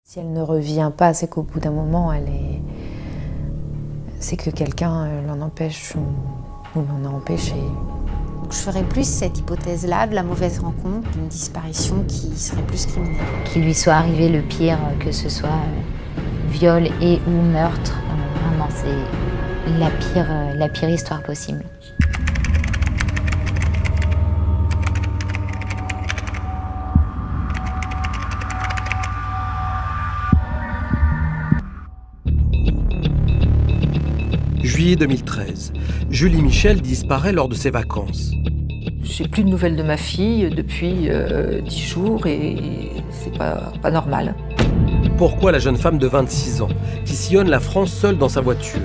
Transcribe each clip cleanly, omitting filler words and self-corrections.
Si elle ne revient pas, c'est qu'au bout d'un moment, c'est que quelqu'un l'en empêche ou l'en a empêché. Je ferais plus cette hypothèse-là, de la mauvaise rencontre, d'une disparition qui serait plus criminelle. Qu'il lui soit arrivé le pire, que ce soit viol et ou meurtre, vraiment c'est la pire histoire possible. Juillet 2013, Julie Michel disparaît lors de ses vacances. J'ai plus de nouvelles de ma fille depuis 10 jours et c'est pas normal. Pourquoi la jeune femme de 26 ans, qui sillonne la France seule dans sa voiture,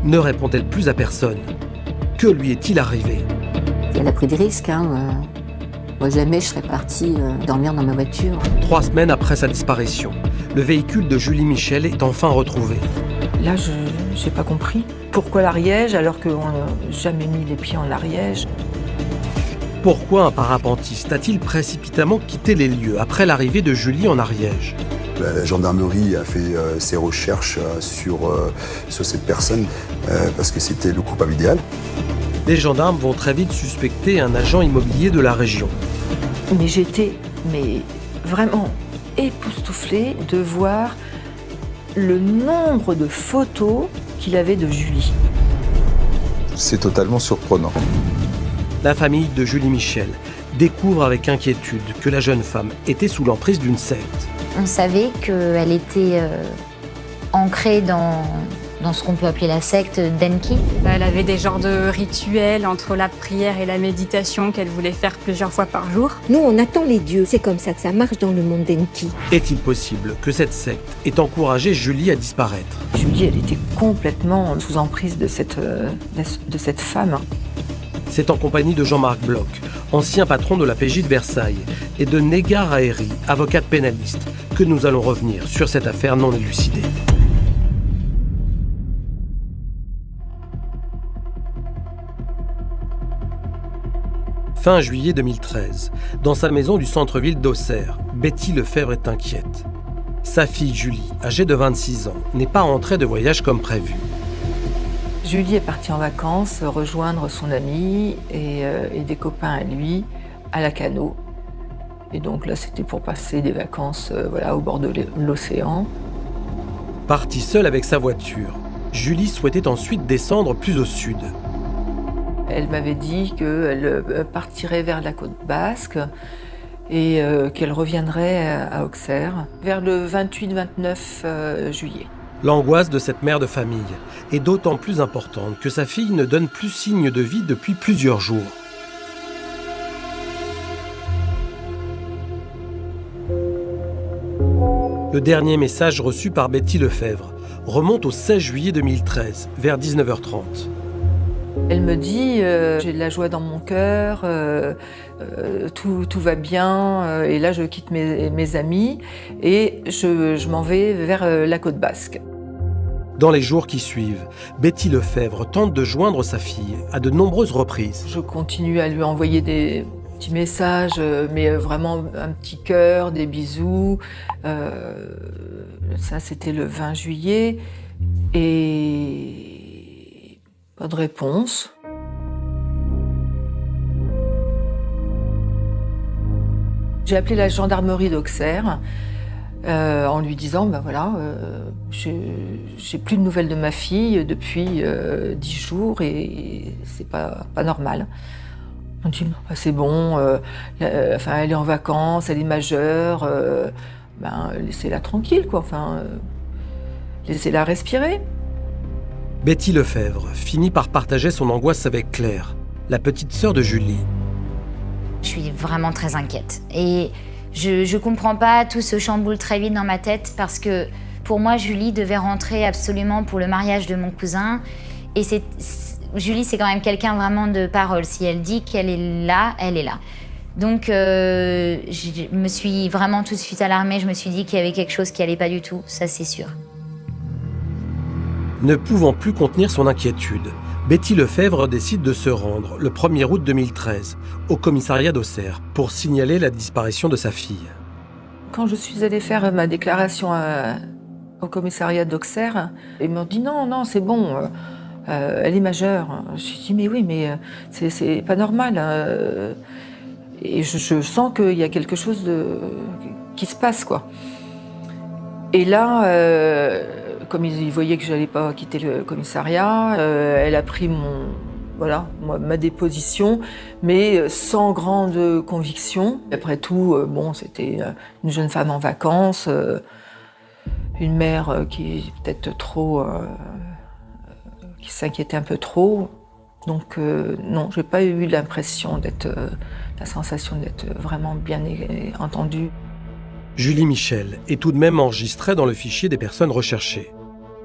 ne répond-elle plus à personne? Que lui est-il arrivé? Elle a pris des risques. Moi, jamais je serais partie dormir dans ma voiture. 3 semaines après sa disparition, le véhicule de Julie Michel est enfin retrouvé. Là, je n'ai pas compris. Pourquoi l'Ariège alors qu'on n'a jamais mis les pieds en Ariège? Pourquoi un parapentiste a-t-il précipitamment quitté les lieux après l'arrivée de Julie en Ariège? La gendarmerie a fait ses recherches sur cette personne parce que c'était le coupable idéal. Les gendarmes vont très vite suspecter un agent immobilier de la région. Mais j'étais vraiment époustouflée de voir le nombre de photos qu'il avait de Julie. C'est totalement surprenant. La famille de Julie Michel découvre avec inquiétude que la jeune femme était sous l'emprise d'une secte. On savait qu'elle était ancrée dans ce qu'on peut appeler la secte d'Enki. Elle avait des genres de rituels entre la prière et la méditation qu'elle voulait faire plusieurs fois par jour. Nous, on attend les dieux. C'est comme ça que ça marche dans le monde d'Enki. Est-il possible que cette secte ait encouragé Julie à disparaître? Julie, elle était complètement sous emprise de cette femme. C'est en compagnie de Jean-Marc Bloch, ancien patron de la PJ de Versailles, et de Négar Aéry, avocate pénaliste, que nous allons revenir sur cette affaire non élucidée. Fin juillet 2013, dans sa maison du centre-ville d'Auxerre, Betty Lefebvre est inquiète. Sa fille Julie, âgée de 26 ans, n'est pas rentrée de voyage comme prévu. Julie est partie en vacances rejoindre son ami et des copains à lui à Lacanau. Et donc là, c'était pour passer des vacances au bord de l'océan. Partie seule avec sa voiture, Julie souhaitait ensuite descendre plus au sud. Elle m'avait dit qu'elle partirait vers la côte basque et qu'elle reviendrait à Auxerre vers le 28-29 juillet. L'angoisse de cette mère de famille est d'autant plus importante que sa fille ne donne plus signe de vie depuis plusieurs jours. Le dernier message reçu par Betty Lefebvre remonte au 16 juillet 2013, vers 19h30. Elle me dit j'ai de la joie dans mon cœur, tout va bien, et là je quitte mes amis et je m'en vais vers la côte basque. Dans les jours qui suivent, Betty Lefebvre tente de joindre sa fille à de nombreuses reprises. Je continue à lui envoyer des petits messages, mais vraiment un petit cœur, des bisous. Ça, c'était le 20 juillet. Et pas de réponse. J'ai appelé la gendarmerie d'Auxerre en lui disant, j'ai plus de nouvelles de ma fille depuis 10 jours et c'est pas normal. On dit, c'est bon, elle est en vacances, elle est majeure, laissez-la tranquille, quoi. Laissez-la respirer. Betty Lefebvre finit par partager son angoisse avec Claire, la petite sœur de Julie. Je suis vraiment très inquiète. Et je comprends pas, tout se chamboule très vite dans ma tête parce que pour moi, Julie devait rentrer absolument pour le mariage de mon cousin. Et Julie, c'est quand même quelqu'un vraiment de parole. Si elle dit qu'elle est là, elle est là. Donc, je me suis vraiment tout de suite alarmée. Je me suis dit qu'il y avait quelque chose qui allait pas du tout, ça c'est sûr. Ne pouvant plus contenir son inquiétude, Betty Lefebvre décide de se rendre, le 1er août 2013, au commissariat d'Auxerre pour signaler la disparition de sa fille. Quand je suis allée faire ma déclaration au commissariat d'Auxerre, ils m'ont dit non, c'est bon, elle est majeure. Je me suis dit mais oui, mais c'est pas normal. Et je sens qu'il y a quelque chose qui se passe, quoi. Et là, comme ils voyaient que je n'allais pas quitter le commissariat, elle a pris ma déposition, mais sans grande conviction. Après tout, c'était une jeune femme en vacances, une mère qui est peut-être qui s'inquiétait un peu trop. Donc non, j'ai pas eu l'impression la sensation d'être vraiment bien entendue. Julie Michel est tout de même enregistrée dans le fichier des personnes recherchées.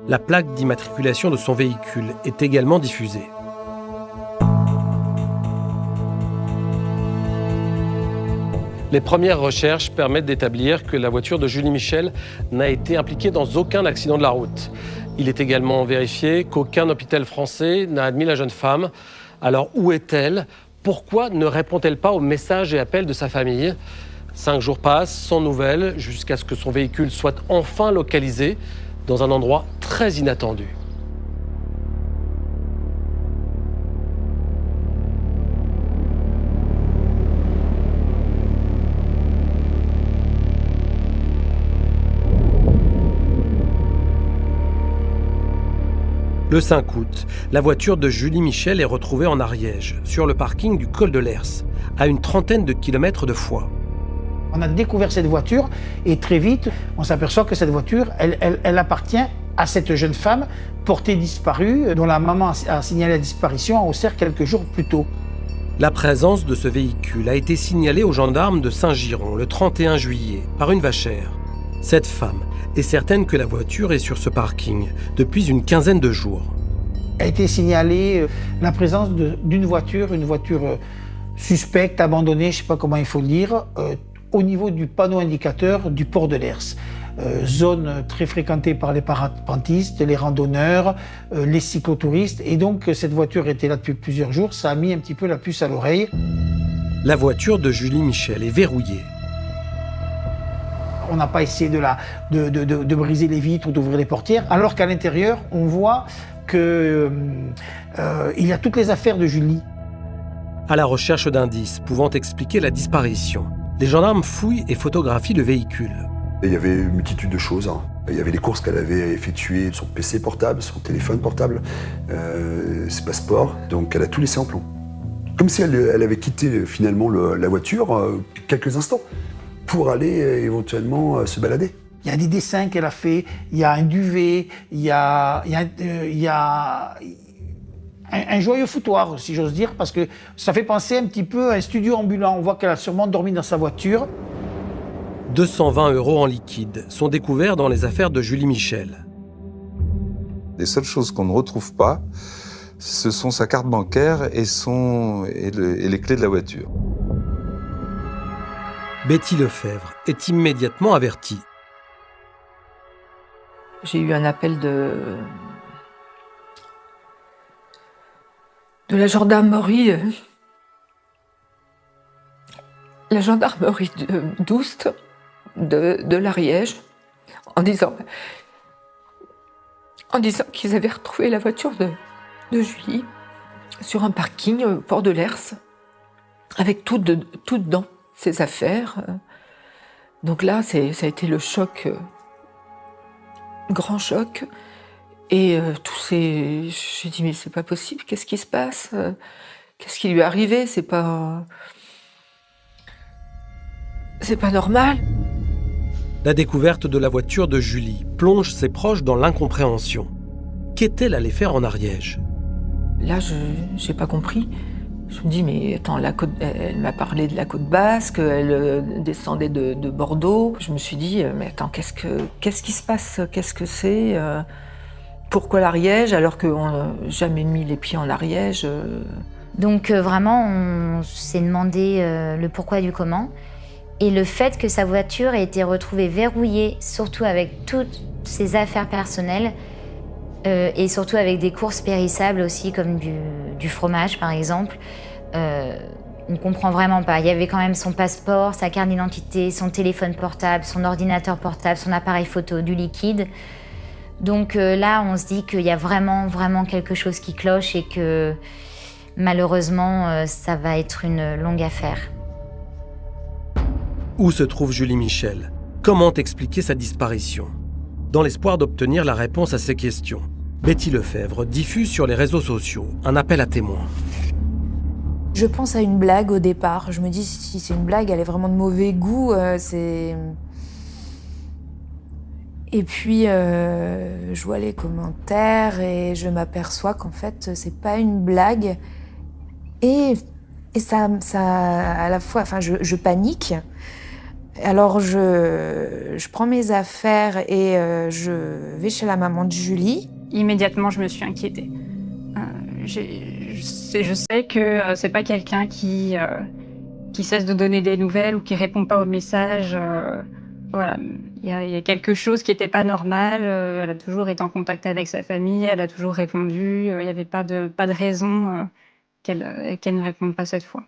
La plaque d'immatriculation de son véhicule est également diffusée. Les premières recherches permettent d'établir que la voiture de Julie Michel n'a été impliquée dans aucun accident de la route. Il est également vérifié qu'aucun hôpital français n'a admis la jeune femme. Alors où est-elle? Pourquoi ne répond-elle pas aux messages et appels de sa famille? 5 jours passent sans nouvelles jusqu'à ce que son véhicule soit enfin localisé dans un endroit très inattendu. Le 5 août, la voiture de Julie Michel est retrouvée en Ariège, sur le parking du col de l'Hers, à une trentaine de kilomètres de Foix. On a découvert cette voiture et très vite, on s'aperçoit que cette voiture, elle appartient à cette jeune femme portée disparue, dont la maman a signalé la disparition à Auxerre quelques jours plus tôt. La présence de ce véhicule a été signalée aux gendarmes de Saint-Giron le 31 juillet par une vachère. Cette femme est certaine que la voiture est sur ce parking depuis une quinzaine de jours. A été signalée la présence d'une voiture, une voiture suspecte, abandonnée, je ne sais pas comment il faut le dire, au niveau du panneau indicateur du port de l'Hers. Zone très fréquentée par les parapentistes, les randonneurs, les cyclotouristes. Et donc cette voiture était là depuis plusieurs jours, ça a mis un petit peu la puce à l'oreille. La voiture de Julie Michel est verrouillée. On n'a pas essayé de briser les vitres ou d'ouvrir les portières, alors qu'à l'intérieur, on voit qu'il y a toutes les affaires de Julie. À la recherche d'indices pouvant expliquer la disparition, les gendarmes fouillent et photographient le véhicule. Il y avait une multitude de choses. Il y avait les courses qu'elle avait effectuées, son PC portable, son téléphone portable, ses passeports. Donc elle a tout laissé en plan. Comme si elle avait quitté finalement la voiture quelques instants pour aller éventuellement se balader. Il y a des dessins qu'elle a fait, il y a un duvet, il y a un joyeux foutoir, si j'ose dire, parce que ça fait penser un petit peu à un studio ambulant. On voit qu'elle a sûrement dormi dans sa voiture. 220 € en liquide sont découverts dans les affaires de Julie Michel. Les seules choses qu'on ne retrouve pas, ce sont sa carte bancaire et les clés de la voiture. Betty Lefebvre est immédiatement avertie. J'ai eu un appel de la gendarmerie. La gendarmerie d'Oust, de l'Ariège, en disant qu'ils avaient retrouvé la voiture de Julie sur un parking au port de l'Hers, avec tout dedans, ses affaires. Donc là, ça a été le choc, grand choc. Et j'ai dit, mais c'est pas possible, qu'est-ce qui se passe? Qu'est-ce qui lui est arrivé? C'est pas normal. La découverte de la voiture de Julie plonge ses proches dans l'incompréhension. Qu'est-elle allée faire en Ariège? Là, je n'ai pas compris. Je me dis, mais attends, elle m'a parlé de la côte basque, elle descendait de Bordeaux. Je me suis dit, mais attends, qu'est-ce qui se passe? Qu'est-ce que c'est? Pourquoi l'Ariège alors qu'on n'a jamais mis les pieds en Ariège? Donc vraiment, on s'est demandé le pourquoi du comment. Et le fait que sa voiture ait été retrouvée verrouillée, surtout avec toutes ses affaires personnelles, et surtout avec des courses périssables aussi, comme du fromage par exemple, On ne comprend vraiment pas. Il y avait quand même son passeport, sa carte d'identité, son téléphone portable, son ordinateur portable, son appareil photo, du liquide. Donc là, on se dit qu'il y a vraiment, vraiment quelque chose qui cloche et que malheureusement, ça va être une longue affaire. Où se trouve Julie Michel? Comment expliquer sa disparition? Dans l'espoir d'obtenir la réponse à ces questions, Betty Lefebvre diffuse sur les réseaux sociaux un appel à témoins. Je pense à une blague au départ. Je me dis, si c'est une blague, elle est vraiment de mauvais goût. Et puis, je vois les commentaires et je m'aperçois qu'en fait, c'est pas une blague. Et ça à la fois, enfin, je panique. Alors, je prends mes affaires et je vais chez la maman de Julie. Immédiatement, je me suis inquiétée. Je sais que c'est pas quelqu'un qui cesse de donner des nouvelles ou qui répond pas aux messages. Voilà, il y a quelque chose qui était pas normal. Elle a toujours été en contact avec sa famille, elle a toujours répondu. Il n'y avait pas de raison qu'elle ne réponde pas cette fois.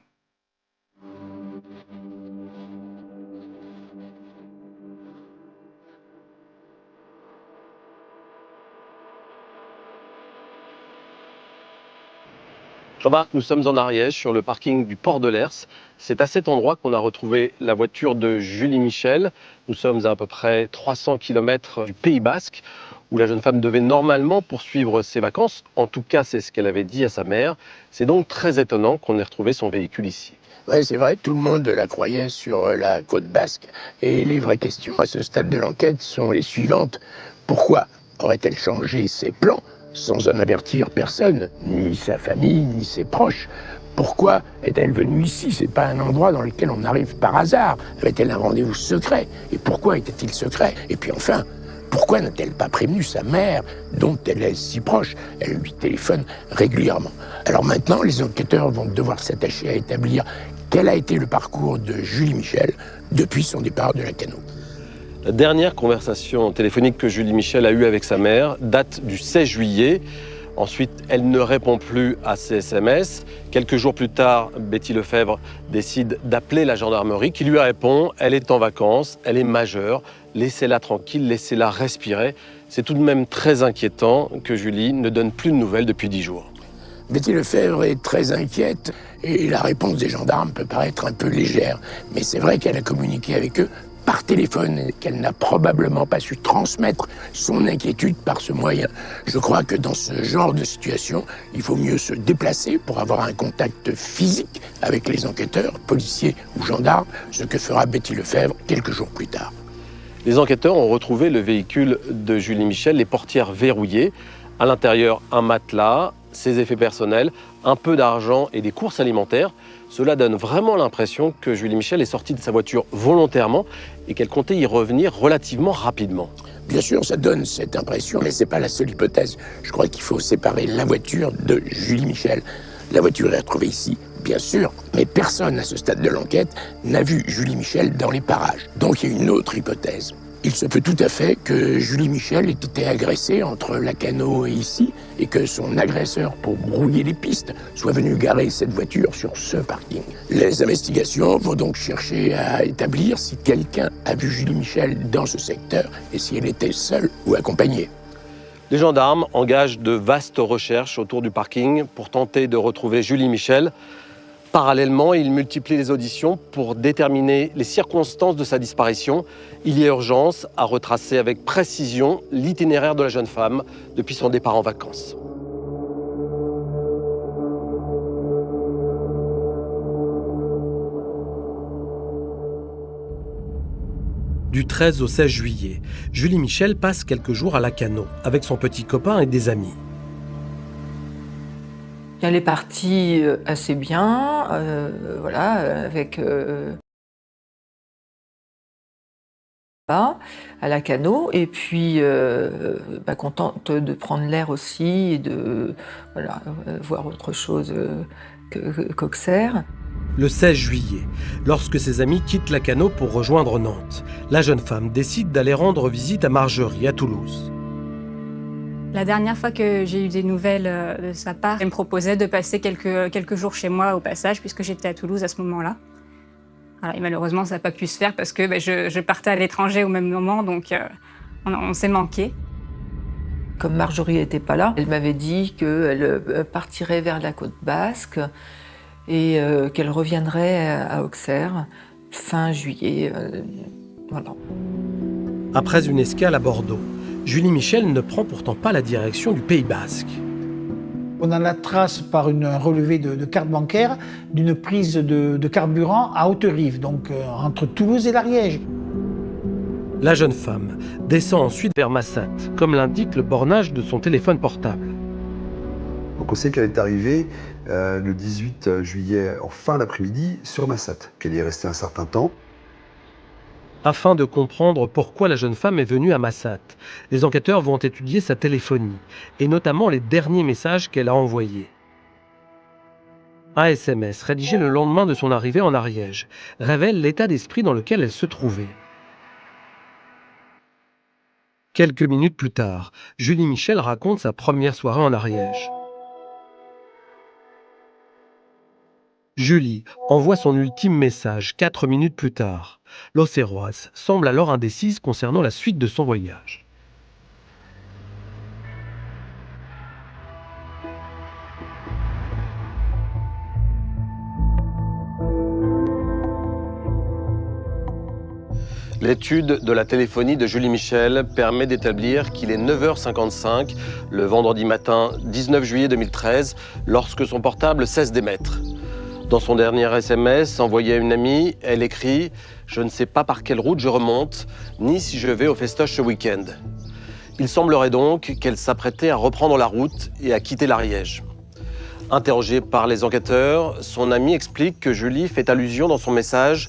Jean-Marc, nous sommes en Ariège, sur le parking du port de l'Hers. C'est à cet endroit qu'on a retrouvé la voiture de Julie Michel. Nous sommes à peu près 300 km du Pays Basque, où la jeune femme devait normalement poursuivre ses vacances. En tout cas, c'est ce qu'elle avait dit à sa mère. C'est donc très étonnant qu'on ait retrouvé son véhicule ici. Oui, c'est vrai, tout le monde la croyait sur la côte basque. Et les vraies questions à ce stade de l'enquête sont les suivantes. Pourquoi aurait-elle changé ses plans sans en avertir personne, ni sa famille, ni ses proches? Pourquoi est-elle venue ici? C'est pas un endroit dans lequel on arrive par hasard. Avait-elle un rendez-vous secret? Et pourquoi était-il secret? Et puis enfin, pourquoi n'a-t-elle pas prévenu sa mère, dont elle est si proche? Elle lui téléphone régulièrement. Alors maintenant, les enquêteurs vont devoir s'attacher à établir quel a été le parcours de Julie Michel depuis son départ de Lacanau. La dernière conversation téléphonique que Julie Michel a eue avec sa mère date du 16 juillet. Ensuite, elle ne répond plus à ses SMS. Quelques jours plus tard, Betty Lefebvre décide d'appeler la gendarmerie qui lui répond « Elle est en vacances, elle est majeure, laissez-la tranquille, laissez-la respirer ». C'est tout de même très inquiétant que Julie ne donne plus de nouvelles depuis 10 jours. Betty Lefebvre est très inquiète et la réponse des gendarmes peut paraître un peu légère. Mais c'est vrai qu'elle a communiqué avec eux par téléphone et qu'elle n'a probablement pas su transmettre son inquiétude par ce moyen. Je crois que dans ce genre de situation, il faut mieux se déplacer pour avoir un contact physique avec les enquêteurs, policiers ou gendarmes, ce que fera Betty Lefebvre quelques jours plus tard. Les enquêteurs ont retrouvé le véhicule de Julie Michel, les portières verrouillées. À l'intérieur, un matelas, ses effets personnels, un peu d'argent et des courses alimentaires. Cela donne vraiment l'impression que Julie Michel est sortie de sa voiture volontairement et qu'elle comptait y revenir relativement rapidement. Bien sûr, ça donne cette impression, mais ce n'est pas la seule hypothèse. Je crois qu'il faut séparer la voiture de Julie Michel. La voiture est retrouvée ici, bien sûr, mais personne à ce stade de l'enquête n'a vu Julie Michel dans les parages. Donc il y a une autre hypothèse. Il se peut tout à fait que Julie Michel ait été agressée entre Lacanau et ici et que son agresseur, pour brouiller les pistes, soit venu garer cette voiture sur ce parking. Les investigations vont donc chercher à établir si quelqu'un a vu Julie Michel dans ce secteur et si elle était seule ou accompagnée. Les gendarmes engagent de vastes recherches autour du parking pour tenter de retrouver Julie Michel. Parallèlement, ils multiplient les auditions pour déterminer les circonstances de sa disparition. Il y a urgence à retracer avec précision l'itinéraire de la jeune femme depuis son départ en vacances. Du 13 au 16 juillet, Julie Michel passe quelques jours à Lacanau avec son petit copain et des amis. Elle est partie assez bien, voilà, avec à Lacanau, et puis contente de prendre l'air aussi et de voir autre chose qu'Auxerre. Le 16 juillet, lorsque ses amis quittent Lacanau pour rejoindre Nantes, la jeune femme décide d'aller rendre visite à Margerie, à Toulouse. La dernière fois que j'ai eu des nouvelles de sa part, elle me proposait de passer quelques jours chez moi au passage, puisque j'étais à Toulouse à ce moment-là. Voilà, et malheureusement, ça n'a pas pu se faire parce que je partais à l'étranger au même moment, donc on s'est manqué. Comme Marjorie n'était pas là, elle m'avait dit qu'elle partirait vers la côte basque et qu'elle reviendrait à Auxerre fin juillet. Voilà. Après une escale à Bordeaux, Julie Michel ne prend pourtant pas la direction du Pays basque. On a la trace par un relevé de carte bancaire d'une prise de carburant à Haute-Rive, donc entre Toulouse et l'Ariège. La jeune femme descend ensuite vers Massat, comme l'indique le bornage de son téléphone portable. Donc on sait qu'elle est arrivée le 18 juillet en fin d'après-midi sur Massat, qu'elle y est restée un certain temps. Afin de comprendre pourquoi la jeune femme est venue à Massat, les enquêteurs vont étudier sa téléphonie, et notamment les derniers messages qu'elle a envoyés. Un SMS rédigé le lendemain de son arrivée en Ariège révèle l'état d'esprit dans lequel elle se trouvait. Quelques minutes plus tard, Julie Michel raconte sa première soirée en Ariège. Julie envoie son ultime message 4 minutes plus tard. L'Auxerroise semble alors indécise concernant la suite de son voyage. L'étude de la téléphonie de Julie Michel permet d'établir qu'il est 9h55 le vendredi matin 19 juillet 2013 lorsque son portable cesse d'émettre. Dans son dernier SMS envoyé à une amie, elle écrit « Je ne sais pas par quelle route je remonte, ni si je vais au festoche ce week-end ». Il semblerait donc qu'elle s'apprêtait à reprendre la route et à quitter l'Ariège. Interrogée par les enquêteurs, son amie explique que Julie fait allusion dans son message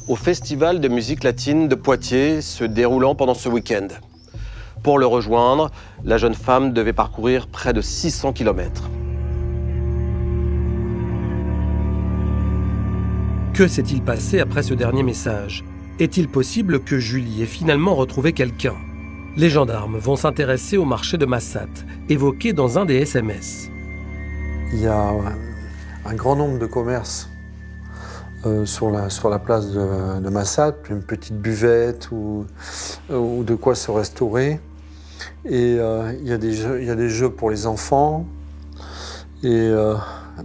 au festival de musique latine de Poitiers se déroulant pendant ce week-end. Pour le rejoindre, la jeune femme devait parcourir près de 600 km. Que s'est-il passé après ce dernier message? Est-il possible que Julie ait finalement retrouvé quelqu'un? Les gendarmes vont s'intéresser au marché de Massat, évoqué dans un des SMS. Il y a un grand nombre de commerces sur la place de Massat, une petite buvette ou de quoi se restaurer. Et il y a des jeux pour les enfants. Et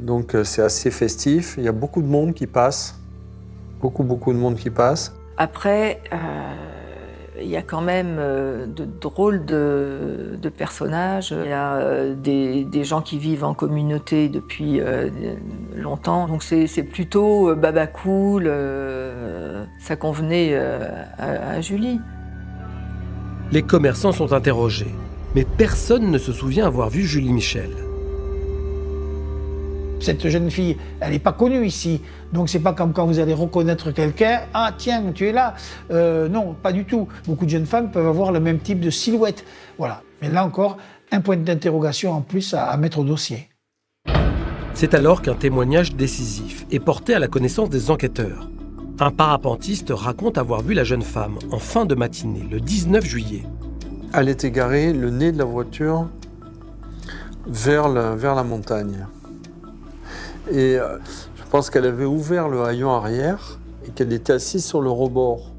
donc c'est assez festif. Il y a beaucoup de monde qui passe. Beaucoup de monde qui passe. Après, il y a quand même de drôles de personnages. Il y a des gens qui vivent en communauté depuis longtemps. Donc c'est plutôt baba cool. Ça convenait à Julie. Les commerçants sont interrogés, mais personne ne se souvient avoir vu Julie Michel. Cette jeune fille, elle n'est pas connue ici. Donc c'est pas comme quand vous allez reconnaître quelqu'un. Ah tiens, tu es là. Non, pas du tout. Beaucoup de jeunes femmes peuvent avoir le même type de silhouette. Voilà. Mais là encore, un point d'interrogation en plus à mettre au dossier. C'est alors qu'un témoignage décisif est porté à la connaissance des enquêteurs. Un parapentiste raconte avoir vu la jeune femme en fin de matinée, le 19 juillet. Elle était garée, le nez de la voiture, vers la montagne. Et je pense qu'elle avait ouvert le haillon arrière et qu'elle était assise sur le rebord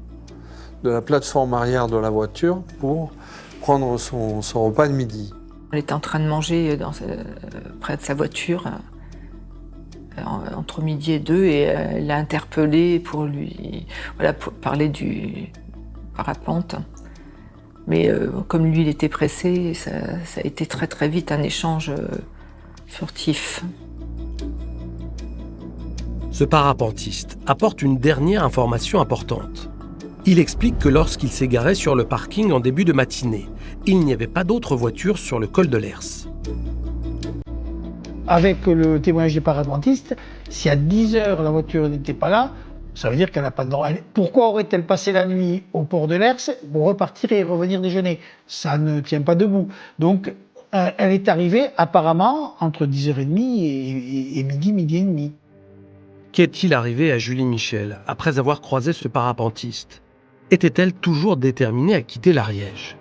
de la plateforme arrière de la voiture pour prendre son repas de midi. Elle était en train de manger près de sa voiture entre midi et 2 et elle l'a interpellé pour pour parler du parapente. Mais comme lui, il était pressé, ça a été très très vite un échange furtif. Ce parapentiste apporte une dernière information importante. Il explique que lorsqu'il s'est garé sur le parking en début de matinée, il n'y avait pas d'autres voitures sur le col de l'Hers. Avec le témoignage des parapentistes, si à 10 heures la voiture n'était pas là, ça veut dire qu'elle n'a pas de droit. Pourquoi aurait-elle passé la nuit au port de l'Hers pour repartir et revenir déjeuner? Ça ne tient pas debout. Donc elle est arrivée apparemment entre 10h30 et midi et demi. Qu'est-il arrivé à Julie Michel après avoir croisé ce parapentiste? Était-elle toujours déterminée à quitter l'Ariège?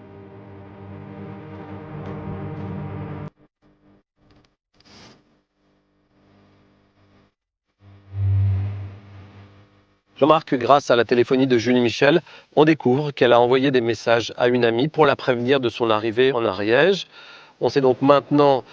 Jean-Marc, grâce à la téléphonie de Julie Michel, on découvre qu'elle a envoyé des messages à une amie pour la prévenir de son arrivée en Ariège. On sait donc maintenant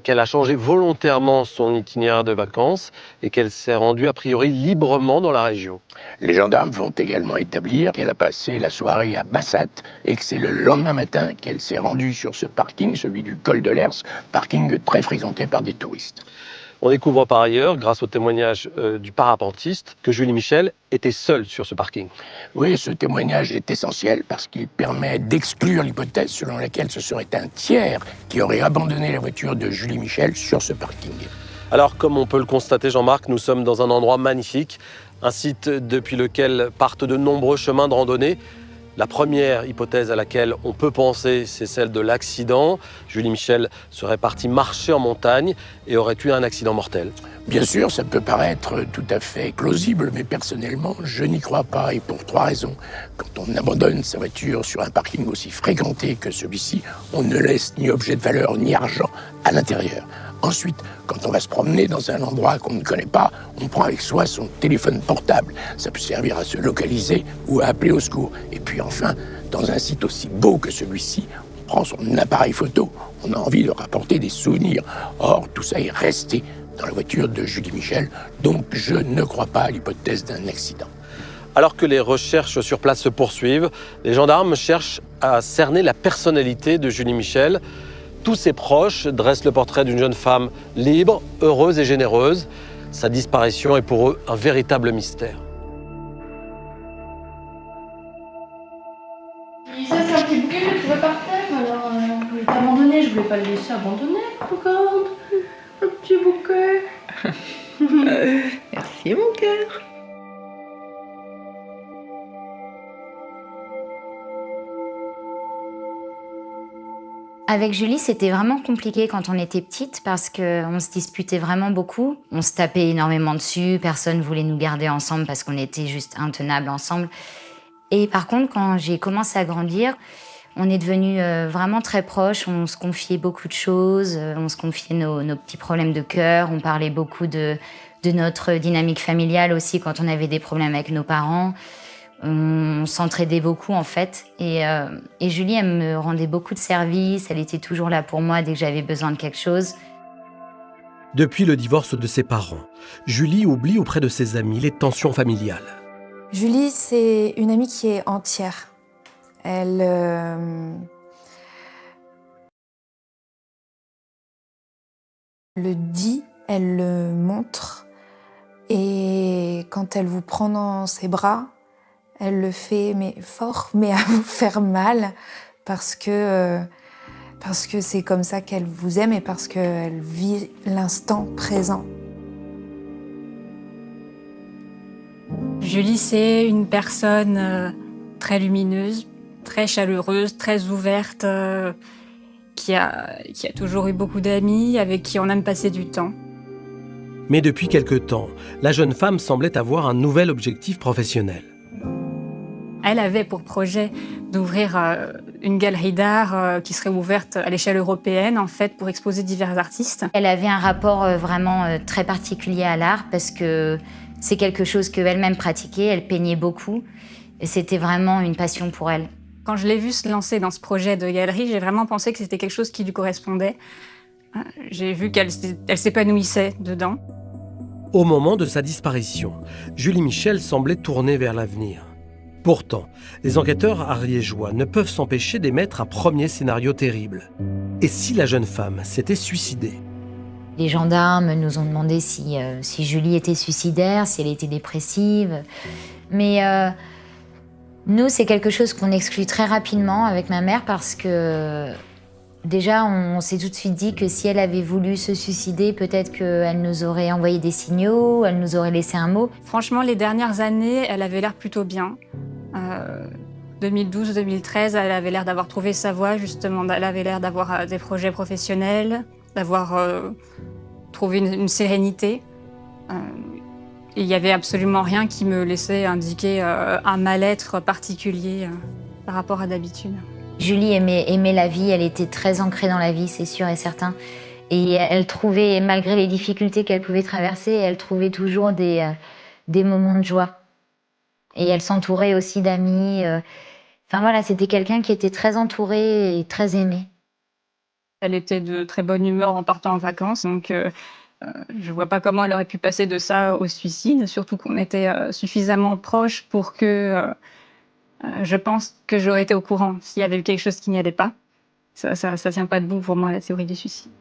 qu'elle a changé volontairement son itinéraire de vacances et qu'elle s'est rendue a priori librement dans la région. Les gendarmes vont également établir qu'elle a passé la soirée à Massat et que c'est le lendemain matin qu'elle s'est rendue sur ce parking, celui du col de l'Hers, parking très fréquenté par des touristes. On découvre par ailleurs, grâce au témoignage du parapentiste, que Julie Michel était seule sur ce parking. Oui, ce témoignage est essentiel parce qu'il permet d'exclure l'hypothèse selon laquelle ce serait un tiers qui aurait abandonné la voiture de Julie Michel sur ce parking. Alors, comme on peut le constater, Jean-Marc, nous sommes dans un endroit magnifique, un site depuis lequel partent de nombreux chemins de randonnée. La première hypothèse à laquelle on peut penser, c'est celle de l'accident. Julie Michel serait partie marcher en montagne et aurait eu un accident mortel. Bien sûr, ça peut paraître tout à fait plausible, mais personnellement, je n'y crois pas, et pour 3 raisons. Quand on abandonne sa voiture sur un parking aussi fréquenté que celui-ci, on ne laisse ni objet de valeur ni argent à l'intérieur. Ensuite, quand on va se promener dans un endroit qu'on ne connaît pas, on prend avec soi son téléphone portable. Ça peut servir à se localiser ou à appeler au secours. Et puis enfin, dans un site aussi beau que celui-ci, on prend son appareil photo. On a envie de rapporter des souvenirs. Or, tout ça est resté dans la voiture de Julie Michel. Donc, je ne crois pas à l'hypothèse d'un accident. Alors que les recherches sur place se poursuivent, les gendarmes cherchent à cerner la personnalité de Julie Michel. Tous ses proches dressent le portrait d'une jeune femme libre, heureuse et généreuse. Sa disparition est pour eux un véritable mystère. Ça, c'est un petit bouquet que je trouvais par terre, alors je l'ai abandonné, je voulais pas le laisser abandonner. Regarde, un petit bouquet. Merci mon cœur. Avec Julie, c'était vraiment compliqué quand on était petite parce qu'on se disputait vraiment beaucoup. On se tapait énormément dessus, personne voulait nous garder ensemble parce qu'on était juste intenables ensemble. Et par contre, quand j'ai commencé à grandir, on est devenus vraiment très proches. On se confiait beaucoup de choses, on se confiait nos petits problèmes de cœur. On parlait beaucoup de notre dynamique familiale aussi quand on avait des problèmes avec nos parents. On s'entraidait beaucoup en fait. Et Julie, elle me rendait beaucoup de services. Elle était toujours là pour moi dès que j'avais besoin de quelque chose. Depuis le divorce de ses parents, Julie oublie auprès de ses amis les tensions familiales. Julie, c'est une amie qui est entière. Elle le dit, elle le montre. Et quand elle vous prend dans ses bras, elle le fait mais fort, mais à vous faire mal, parce que c'est comme ça qu'elle vous aime et parce qu'elle vit l'instant présent. Julie, c'est une personne très lumineuse, très chaleureuse, très ouverte, qui a toujours eu beaucoup d'amis, avec qui on aime passer du temps. Mais depuis quelque temps, la jeune femme semblait avoir un nouvel objectif professionnel. Elle avait pour projet d'ouvrir une galerie d'art qui serait ouverte à l'échelle européenne, en fait, pour exposer divers artistes. Elle avait un rapport vraiment très particulier à l'art parce que c'est quelque chose qu'elle-même pratiquait, elle peignait beaucoup. Et c'était vraiment une passion pour elle. Quand je l'ai vue se lancer dans ce projet de galerie, j'ai vraiment pensé que c'était quelque chose qui lui correspondait. J'ai vu qu'elle s'épanouissait dedans. Au moment de sa disparition, Julie Michel semblait tournée vers l'avenir. Pourtant, les enquêteurs ariégeois ne peuvent s'empêcher d'émettre un premier scénario terrible. Et si la jeune femme s'était suicidée ? Les gendarmes nous ont demandé si Julie était suicidaire, si elle était dépressive. Mais nous, c'est quelque chose qu'on exclut très rapidement avec ma mère parce que déjà, on s'est tout de suite dit que si elle avait voulu se suicider, peut-être qu'elle nous aurait envoyé des signaux, elle nous aurait laissé un mot. Franchement, les dernières années, elle avait l'air plutôt bien. 2012-2013, elle avait l'air d'avoir trouvé sa voie, justement. Elle avait l'air d'avoir des projets professionnels, d'avoir trouvé une sérénité. Il n'y avait absolument rien qui me laissait indiquer un mal-être particulier par rapport à d'habitude. Julie aimait la vie, elle était très ancrée dans la vie, c'est sûr et certain. Et elle trouvait, malgré les difficultés qu'elle pouvait traverser, elle trouvait toujours des moments de joie. Et elle s'entourait aussi d'amis. Enfin voilà, c'était quelqu'un qui était très entouré et très aimé. Elle était de très bonne humeur en partant en vacances, donc je vois pas comment elle aurait pu passer de ça au suicide, surtout qu'on était suffisamment proches pour que je pense que j'aurais été au courant s'il y avait eu quelque chose qui n'y allait pas. Ça tient pas debout pour moi, la théorie du suicide.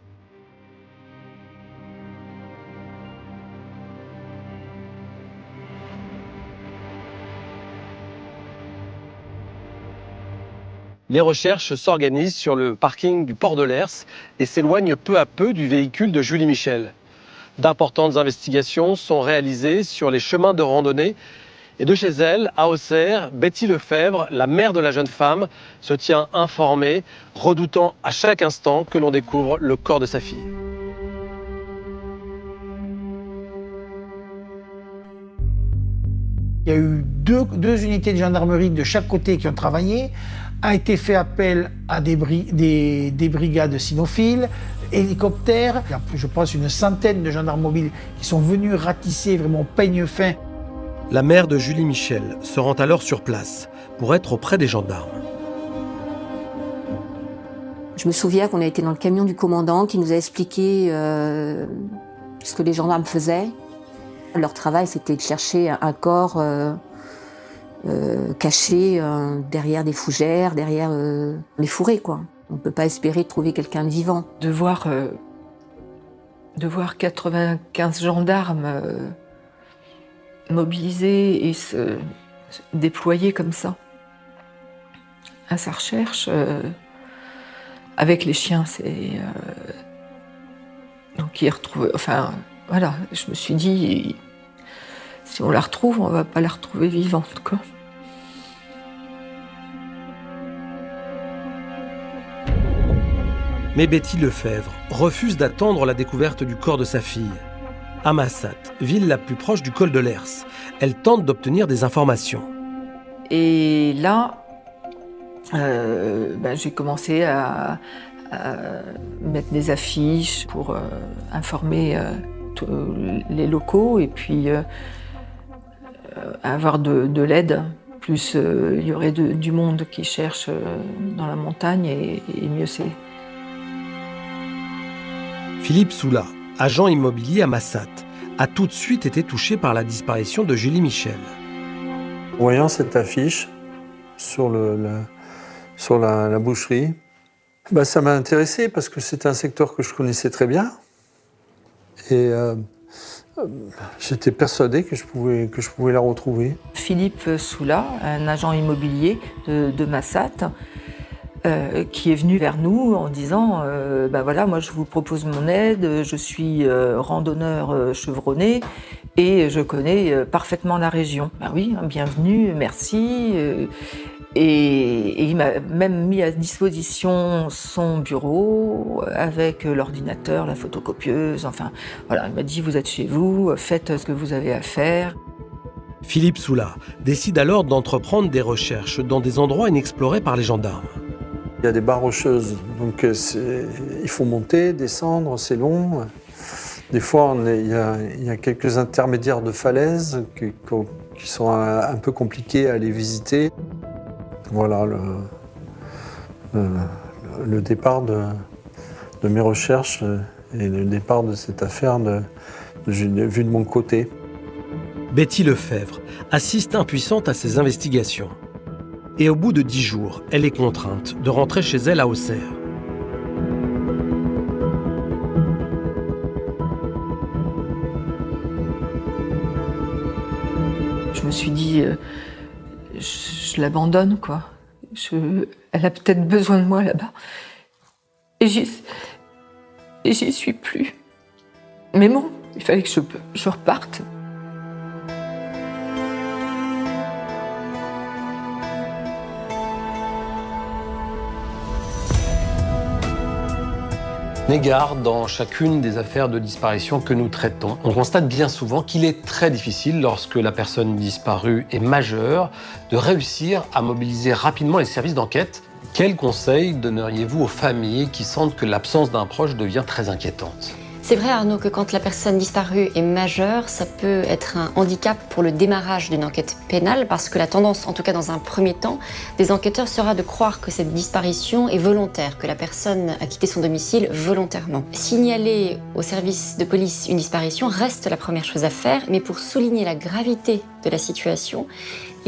Les recherches s'organisent sur le parking du port de Lers et s'éloignent peu à peu du véhicule de Julie Michel. D'importantes investigations sont réalisées sur les chemins de randonnée et de chez elle, à Auxerre, Betty Lefebvre, la mère de la jeune femme, se tient informée, redoutant à chaque instant que l'on découvre le corps de sa fille. Il y a eu deux unités de gendarmerie de chaque côté qui ont travaillé. A été fait appel à des brigades cynophiles, hélicoptères. Il y a, je pense, une centaine de gendarmes mobiles qui sont venus ratisser vraiment peigne fin. La mère de Julie Michel se rend alors sur place pour être auprès des gendarmes. Je me souviens qu'on a été dans le camion du commandant qui nous a expliqué ce que les gendarmes faisaient. Leur travail, c'était de chercher un corps caché derrière des fougères, derrière les fourrés, quoi. On ne peut pas espérer trouver quelqu'un de vivant. De voir 95 gendarmes mobilisés et se déployer comme ça à sa recherche, avec les chiens, c'est... Donc ils retrouvent... Enfin, voilà, je me suis dit, si on la retrouve, on ne va pas la retrouver vivante, quoi. Mais Betty Lefebvre refuse d'attendre la découverte du corps de sa fille. À Massat, ville la plus proche du col de Lers, elle tente d'obtenir des informations. Et là, j'ai commencé à mettre des affiches pour informer les locaux et puis avoir de l'aide. Plus il y aurait du monde qui cherche dans la montagne et mieux c'est. Philippe Soula, agent immobilier à Massat, a tout de suite été touché par la disparition de Julie Michel. Voyant cette affiche sur la boucherie, ça m'a intéressé parce que c'est un secteur que je connaissais très bien. Et j'étais persuadé que je pouvais la retrouver. Philippe Soula, un agent immobilier de Massat, qui est venu vers nous en disant voilà, moi je vous propose mon aide, je suis randonneur chevronné et je connais parfaitement la région. Oui, bienvenue, merci. Et il m'a même mis à disposition son bureau avec l'ordinateur, la photocopieuse, enfin voilà, il m'a dit vous êtes chez vous, faites ce que vous avez à faire. Philippe Soula décide alors d'entreprendre des recherches dans des endroits inexplorés par les gendarmes. Il y a des barres rocheuses, donc il faut monter, descendre, c'est long. Des fois, il y a quelques intermédiaires de falaises qui sont un peu compliqués à aller visiter. Voilà le départ de mes recherches et le départ de cette affaire vu de mon côté. Betty Lefebvre assiste impuissante à ces investigations. Et au bout de 10 jours, elle est contrainte de rentrer chez elle à Auxerre. Je me suis dit, je l'abandonne, quoi. Elle a peut-être besoin de moi là-bas. Et j'y suis plus. Mais bon, il fallait que je reparte. Égard dans chacune des affaires de disparition que nous traitons, on constate bien souvent qu'il est très difficile, lorsque la personne disparue est majeure, de réussir à mobiliser rapidement les services d'enquête. Quels conseils donneriez-vous aux familles qui sentent que l'absence d'un proche devient très inquiétante ? C'est vrai Arnaud que quand la personne disparue est majeure, ça peut être un handicap pour le démarrage d'une enquête pénale parce que la tendance, en tout cas dans un premier temps, des enquêteurs sera de croire que cette disparition est volontaire, que la personne a quitté son domicile volontairement. Signaler au service de police une disparition reste la première chose à faire, mais pour souligner la gravité de la situation,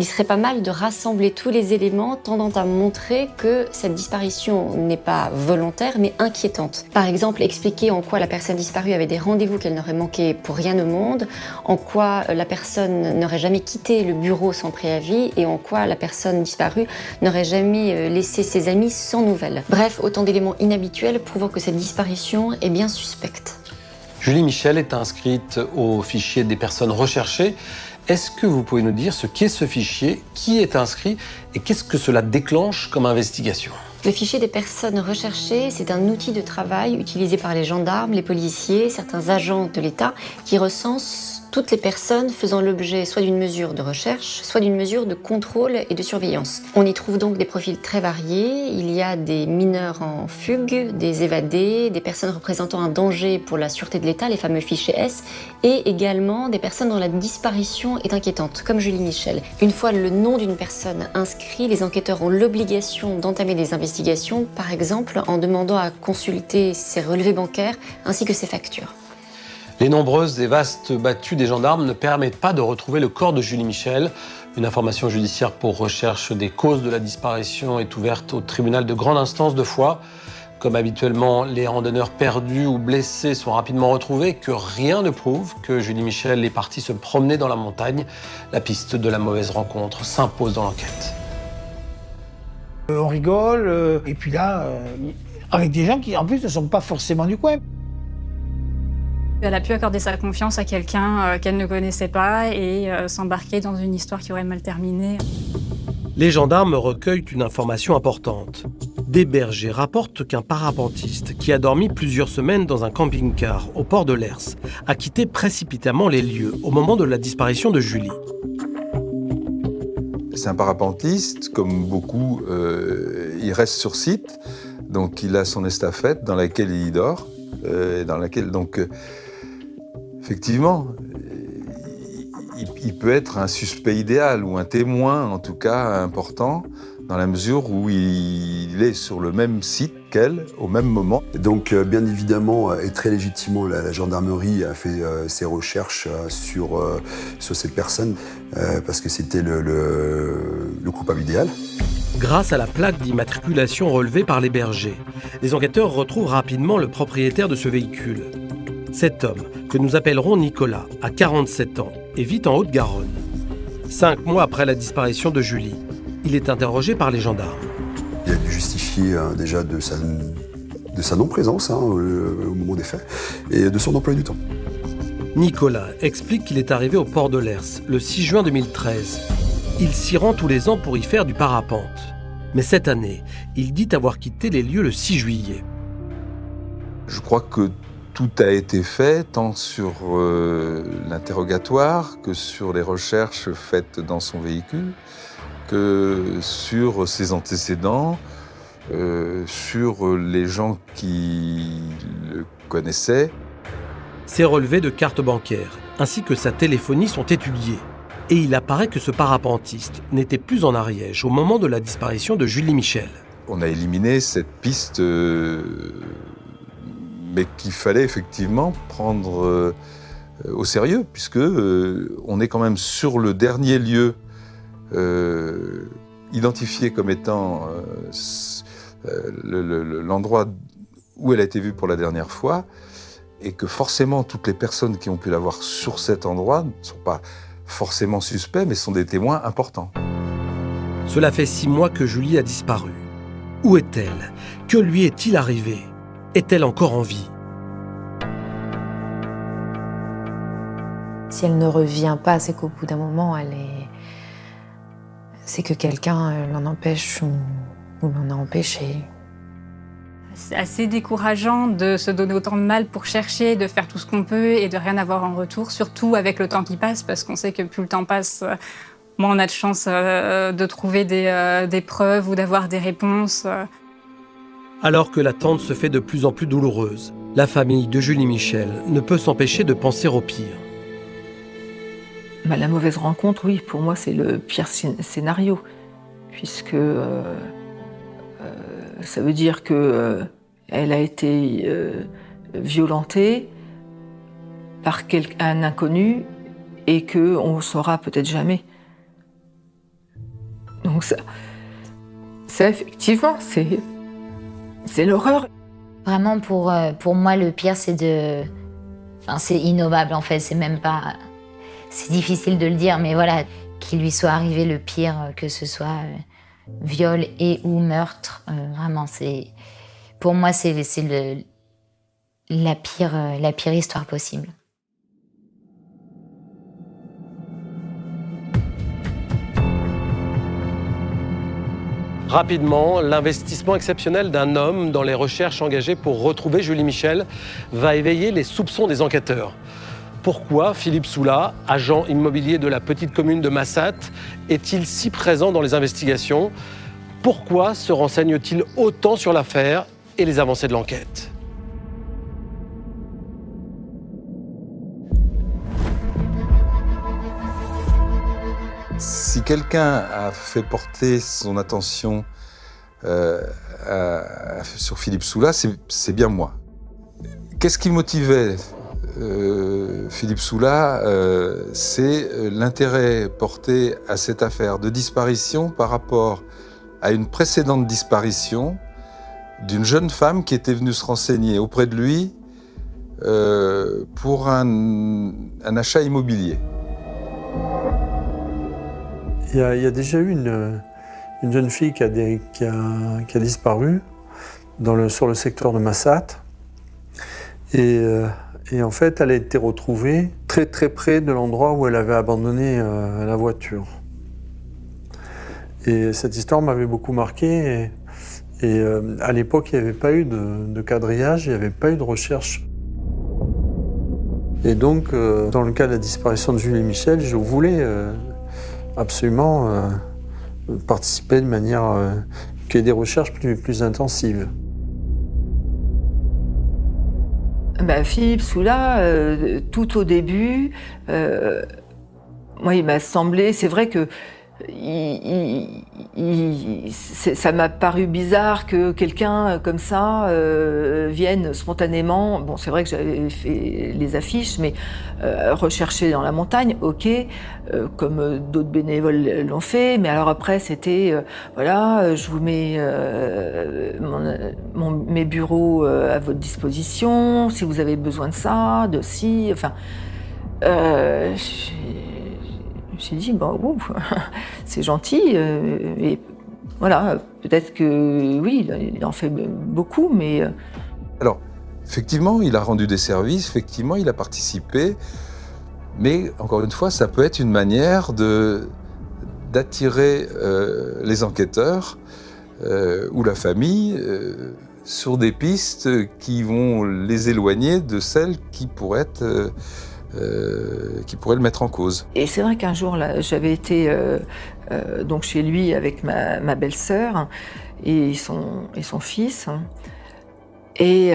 il serait pas mal de rassembler tous les éléments tendant à montrer que cette disparition n'est pas volontaire mais inquiétante. Par exemple, expliquer en quoi la personne disparue avait des rendez-vous qu'elle n'aurait manqué pour rien au monde, en quoi la personne n'aurait jamais quitté le bureau sans préavis et en quoi la personne disparue n'aurait jamais laissé ses amis sans nouvelles. Bref, autant d'éléments inhabituels prouvant que cette disparition est bien suspecte. Julie Michel est inscrite au fichier des personnes recherchées. Est-ce que vous pouvez nous dire ce qu'est ce fichier, qui est inscrit et qu'est-ce que cela déclenche comme investigation ? Le fichier des personnes recherchées, c'est un outil de travail utilisé par les gendarmes, les policiers, certains agents de l'État qui recensent toutes les personnes faisant l'objet soit d'une mesure de recherche, soit d'une mesure de contrôle et de surveillance. On y trouve donc des profils très variés. Il y a des mineurs en fugue, des évadés, des personnes représentant un danger pour la sûreté de l'État, les fameux fichiers S, et également des personnes dont la disparition est inquiétante, comme Julie Michel. Une fois le nom d'une personne inscrit, les enquêteurs ont l'obligation d'entamer des investigations, par exemple en demandant à consulter ses relevés bancaires ainsi que ses factures. Les nombreuses et vastes battues des gendarmes ne permettent pas de retrouver le corps de Julie Michel. Une information judiciaire pour recherche des causes de la disparition est ouverte au tribunal de grande instance de Foix. Comme habituellement, les randonneurs perdus ou blessés sont rapidement retrouvés, que rien ne prouve que Julie Michel est partie se promener dans la montagne. La piste de la mauvaise rencontre s'impose dans l'enquête. On rigole, et puis là, avec des gens qui en plus ne sont pas forcément du coin. Elle a pu accorder sa confiance à quelqu'un qu'elle ne connaissait pas et s'embarquer dans une histoire qui aurait mal terminé. Les gendarmes recueillent une information importante. Des bergers rapportent qu'un parapentiste qui a dormi plusieurs semaines dans un camping-car au port de Lers a quitté précipitamment les lieux au moment de la disparition de Julie. C'est un parapentiste, comme beaucoup, il reste sur site, donc il a son estafette dans laquelle il dort, effectivement, il peut être un suspect idéal ou un témoin, en tout cas important, dans la mesure où il est sur le même site qu'elle, au même moment. Donc, bien évidemment, et très légitimement, la gendarmerie a fait ses recherches sur cette personne, parce que c'était le coupable idéal. Grâce à la plaque d'immatriculation relevée par les bergers, les enquêteurs retrouvent rapidement le propriétaire de ce véhicule. Cet homme, que nous appellerons Nicolas, a 47 ans et vit en Haute-Garonne. 5 mois après la disparition de Julie, il est interrogé par les gendarmes. Il a dû justifier déjà de sa non-présence au moment des faits et de son emploi du temps. Nicolas explique qu'il est arrivé au port de Lers le 6 juin 2013. Il s'y rend tous les ans pour y faire du parapente. Mais cette année, il dit avoir quitté les lieux le 6 juillet. Je crois que tout a été fait, tant sur l'interrogatoire que sur les recherches faites dans son véhicule, que sur ses antécédents, sur les gens qui le connaissaient. Ses relevés de cartes bancaires ainsi que sa téléphonie sont étudiés. Et il apparaît que ce parapentiste n'était plus en Ariège au moment de la disparition de Julie Michel. On a éliminé cette piste, mais qu'il fallait effectivement prendre au sérieux, puisque on est quand même sur le dernier lieu identifié comme étant l'endroit où elle a été vue pour la dernière fois, et que forcément toutes les personnes qui ont pu la voir sur cet endroit ne sont pas forcément suspects, mais sont des témoins importants. Cela fait 6 mois que Julie a disparu. Où est-elle? Que lui est-il arrivé? Est-elle encore en vie? Si elle ne revient pas, c'est qu'au bout d'un moment, c'est que quelqu'un l'en empêche ou l'en a empêché. C'est assez décourageant de se donner autant de mal pour chercher, de faire tout ce qu'on peut et de rien avoir en retour, surtout avec le temps qui passe, parce qu'on sait que plus le temps passe, moins on a de chance de trouver des preuves ou d'avoir des réponses. Alors que l'attente se fait de plus en plus douloureuse, La famille de Julie Michel ne peut s'empêcher de penser au pire. La mauvaise rencontre, oui, pour moi, c'est le pire scénario, puisque ça veut dire qu'elle a été violentée par un inconnu et qu'on ne saura peut-être jamais. Donc ça effectivement, c'est l'horreur. Vraiment, pour moi, le pire, c'est innommable, en fait. C'est même pas... C'est difficile de le dire, mais voilà, qu'il lui soit arrivé le pire, que ce soit viol et ou meurtre, vraiment, pour moi, c'est la pire histoire possible. Rapidement, l'investissement exceptionnel d'un homme dans les recherches engagées pour retrouver Julie Michel va éveiller les soupçons des enquêteurs. Pourquoi Philippe Soula, agent immobilier de la petite commune de Massatte, est-il si présent dans les investigations? Pourquoi se renseigne-t-il autant sur l'affaire et les avancées de l'enquête? Si quelqu'un a fait porter son attention sur Philippe Soula, c'est bien moi. Qu'est-ce qui motivait Philippe Soula? C'est l'intérêt porté à cette affaire de disparition par rapport à une précédente disparition d'une jeune femme qui était venue se renseigner auprès de lui pour un achat immobilier. Il y a déjà eu une jeune fille qui a disparu sur le secteur de Massatte. Et en fait, elle a été retrouvée très très près de l'endroit où elle avait abandonné la voiture. Et cette histoire m'avait beaucoup marqué. Et à l'époque, il n'y avait pas eu de quadrillage, il n'y avait pas eu de recherche. Et donc, dans le cas de la disparition de Julie Michel, je voulais absolument participer de manière qu'il y ait des recherches plus intensives. Philippe Soula, tout au début, moi, il m'a semblé, c'est vrai que ça m'a paru bizarre que quelqu'un comme ça vienne spontanément. Bon, c'est vrai que j'avais fait les affiches, mais rechercher dans la montagne, ok, comme d'autres bénévoles l'ont fait. Mais alors après, c'était voilà, je vous mets mes bureaux à votre disposition, si vous avez besoin de ça, de ci, enfin. J'ai dit, bon, c'est gentil, et voilà, peut-être que oui, il en fait beaucoup, mais... Alors, effectivement, il a rendu des services, effectivement, il a participé, mais encore une fois, ça peut être une manière d'attirer les enquêteurs ou la famille sur des pistes qui vont les éloigner de celles qui pourraient le mettre en cause. Et c'est vrai qu'un jour, là, j'avais été donc chez lui avec ma belle-sœur et son fils. Et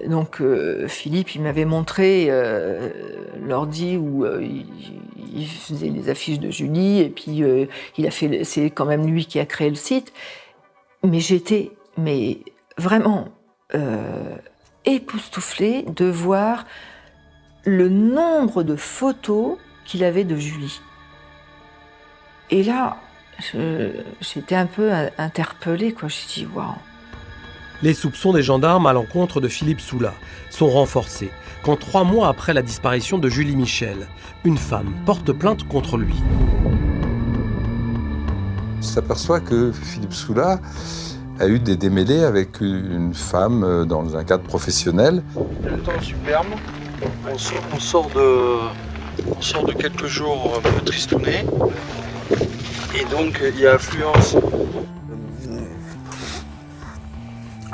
donc Philippe, il m'avait montré l'ordi où il faisait les affiches de Julie, et puis c'est quand même lui qui a créé le site. Mais j'étais vraiment époustouflée de voir le nombre de photos qu'il avait de Julie. Et là, j'étais un peu interpellée, quoi. J'ai dit, waouh. Les soupçons des gendarmes à l'encontre de Philippe Soula sont renforcés quand 3 mois après la disparition de Julie Michel, une femme porte plainte contre lui. On s'aperçoit que Philippe Soula a eu des démêlés avec une femme dans un cadre professionnel. Le temps est superbe. On sort de quelques jours un peu tristounés. Et donc, il y a affluence.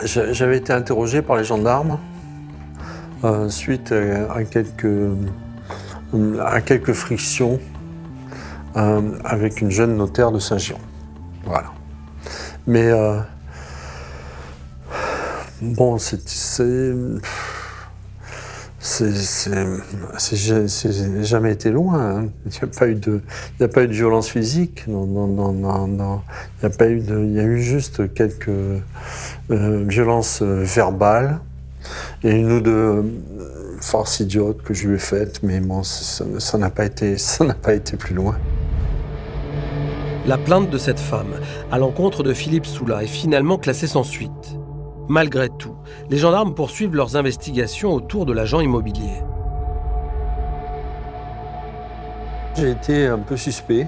J'avais été interrogé par les gendarmes suite à quelques frictions avec une jeune notaire de Saint-Giron. Voilà. Mais Bon, c'est jamais été loin. Hein. Il n'y a pas eu de violence physique. Non. Il y a eu juste quelques violences verbales et une ou deux farces idiotes que je lui ai faites, mais bon, ça n'a pas été plus loin. La plainte de cette femme à l'encontre de Philippe Soula est finalement classée sans suite. Malgré tout, les gendarmes poursuivent leurs investigations autour de l'agent immobilier. J'ai été un peu suspect.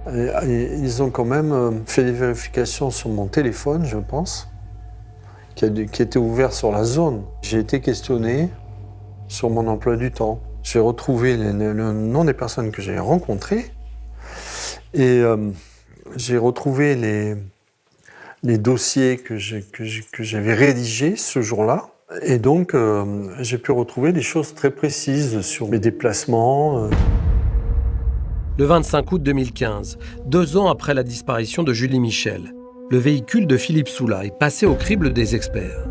Et ils ont quand même fait des vérifications sur mon téléphone, je pense, qui était ouvert sur la zone. J'ai été questionné sur mon emploi du temps. J'ai retrouvé le nom des personnes que j'ai rencontrées et j'ai retrouvé les dossiers que j'avais rédigés ce jour-là. Et donc, j'ai pu retrouver des choses très précises sur mes déplacements. Le 25 août 2015, 2 ans après la disparition de Julie Michel, le véhicule de Philippe Soula est passé au crible des experts.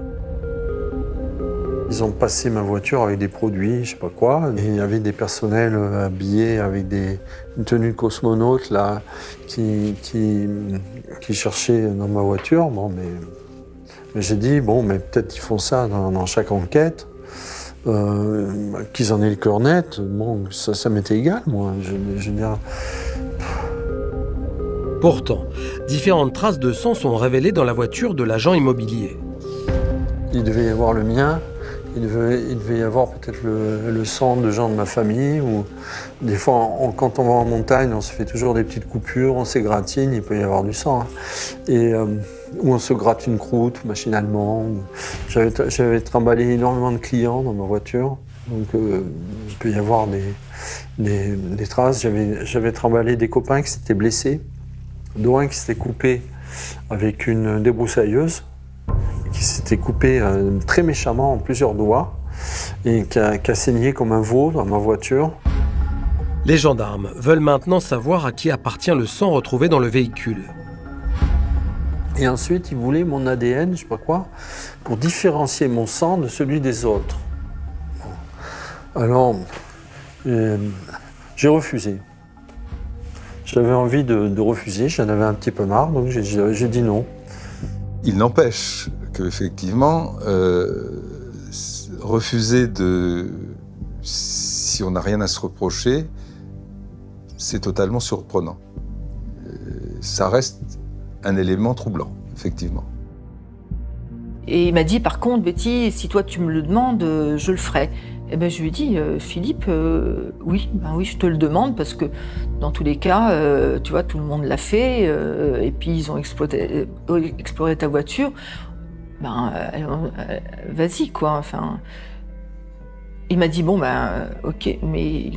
Ils ont passé ma voiture avec des produits, je sais pas quoi. Et il y avait des personnels habillés avec une tenue de cosmonaute là, qui cherchaient dans ma voiture. Bon, mais j'ai dit, bon, mais peut-être qu'ils font ça dans chaque enquête. Qu'ils en aient le cœur net, bon, ça m'était égal, moi. Je veux dire... Pourtant, différentes traces de sang sont révélées dans la voiture de l'agent immobilier. Il devait y avoir le mien, il devait y avoir peut-être le sang de gens de ma famille, ou des fois, quand on va en montagne, on se fait toujours des petites coupures, on s'égratine, il peut y avoir du sang. Hein. Et... où on se gratte une croûte machinalement. J'avais trimballé énormément de clients dans ma voiture, donc il peut y avoir des traces. J'avais trimballé des copains qui s'étaient blessés, dont un qui s'était coupé avec une débroussailleuse, qui s'était coupé très méchamment en plusieurs doigts, et qui a saigné comme un veau dans ma voiture. Les gendarmes veulent maintenant savoir à qui appartient le sang retrouvé dans le véhicule. Et ensuite, ils voulaient mon ADN, je sais pas quoi, pour différencier mon sang de celui des autres. Alors, j'ai refusé. J'avais envie de refuser, j'en avais un petit peu marre, donc j'ai dit non. Il n'empêche qu'effectivement, refuser si on n'a rien à se reprocher, c'est totalement surprenant. Ça reste un élément troublant, effectivement. Et il m'a dit, par contre, Betty, si toi tu me le demandes, je le ferai. Et ben je lui ai dit, Philippe, oui, je te le demande, parce que dans tous les cas, tu vois, tout le monde l'a fait, et puis ils ont exploré ta voiture. Vas-y, quoi. Enfin, il m'a dit, bon, ok, mais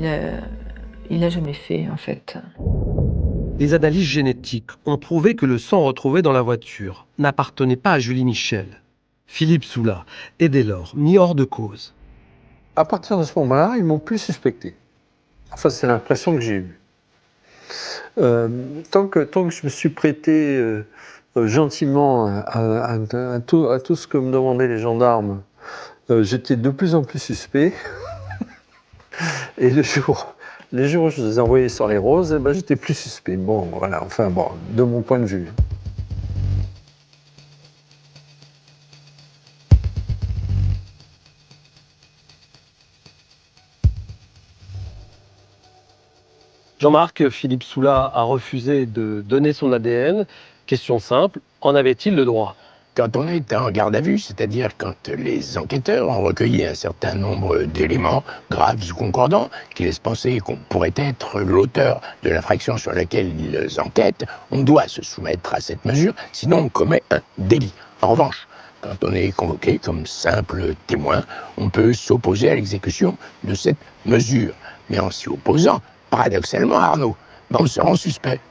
il l'a jamais fait, en fait. Les analyses génétiques ont prouvé que le sang retrouvé dans la voiture n'appartenait pas à Julie Michel. Philippe Soula est dès lors mis hors de cause. À partir de ce moment-là, ils m'ont plus suspecté. Enfin, c'est l'impression que j'ai eue. Tant que je me suis prêté gentiment à tout ce que me demandaient les gendarmes, j'étais de plus en plus suspect. Et les jours où je les ai envoyés sur les roses, j'étais plus suspect. Bon, voilà, enfin bon, de mon point de vue. Jean-Marc, Philippe Soula a refusé de donner son ADN. Question simple, en avait-il le droit ? Quand on est en garde à vue, c'est-à-dire quand les enquêteurs ont recueilli un certain nombre d'éléments graves ou concordants qui laissent penser qu'on pourrait être l'auteur de l'infraction sur laquelle ils enquêtent, on doit se soumettre à cette mesure, sinon on commet un délit. En revanche, quand on est convoqué comme simple témoin, on peut s'opposer à l'exécution de cette mesure. Mais en s'y opposant, paradoxalement, Arnaud, on se rend suspect.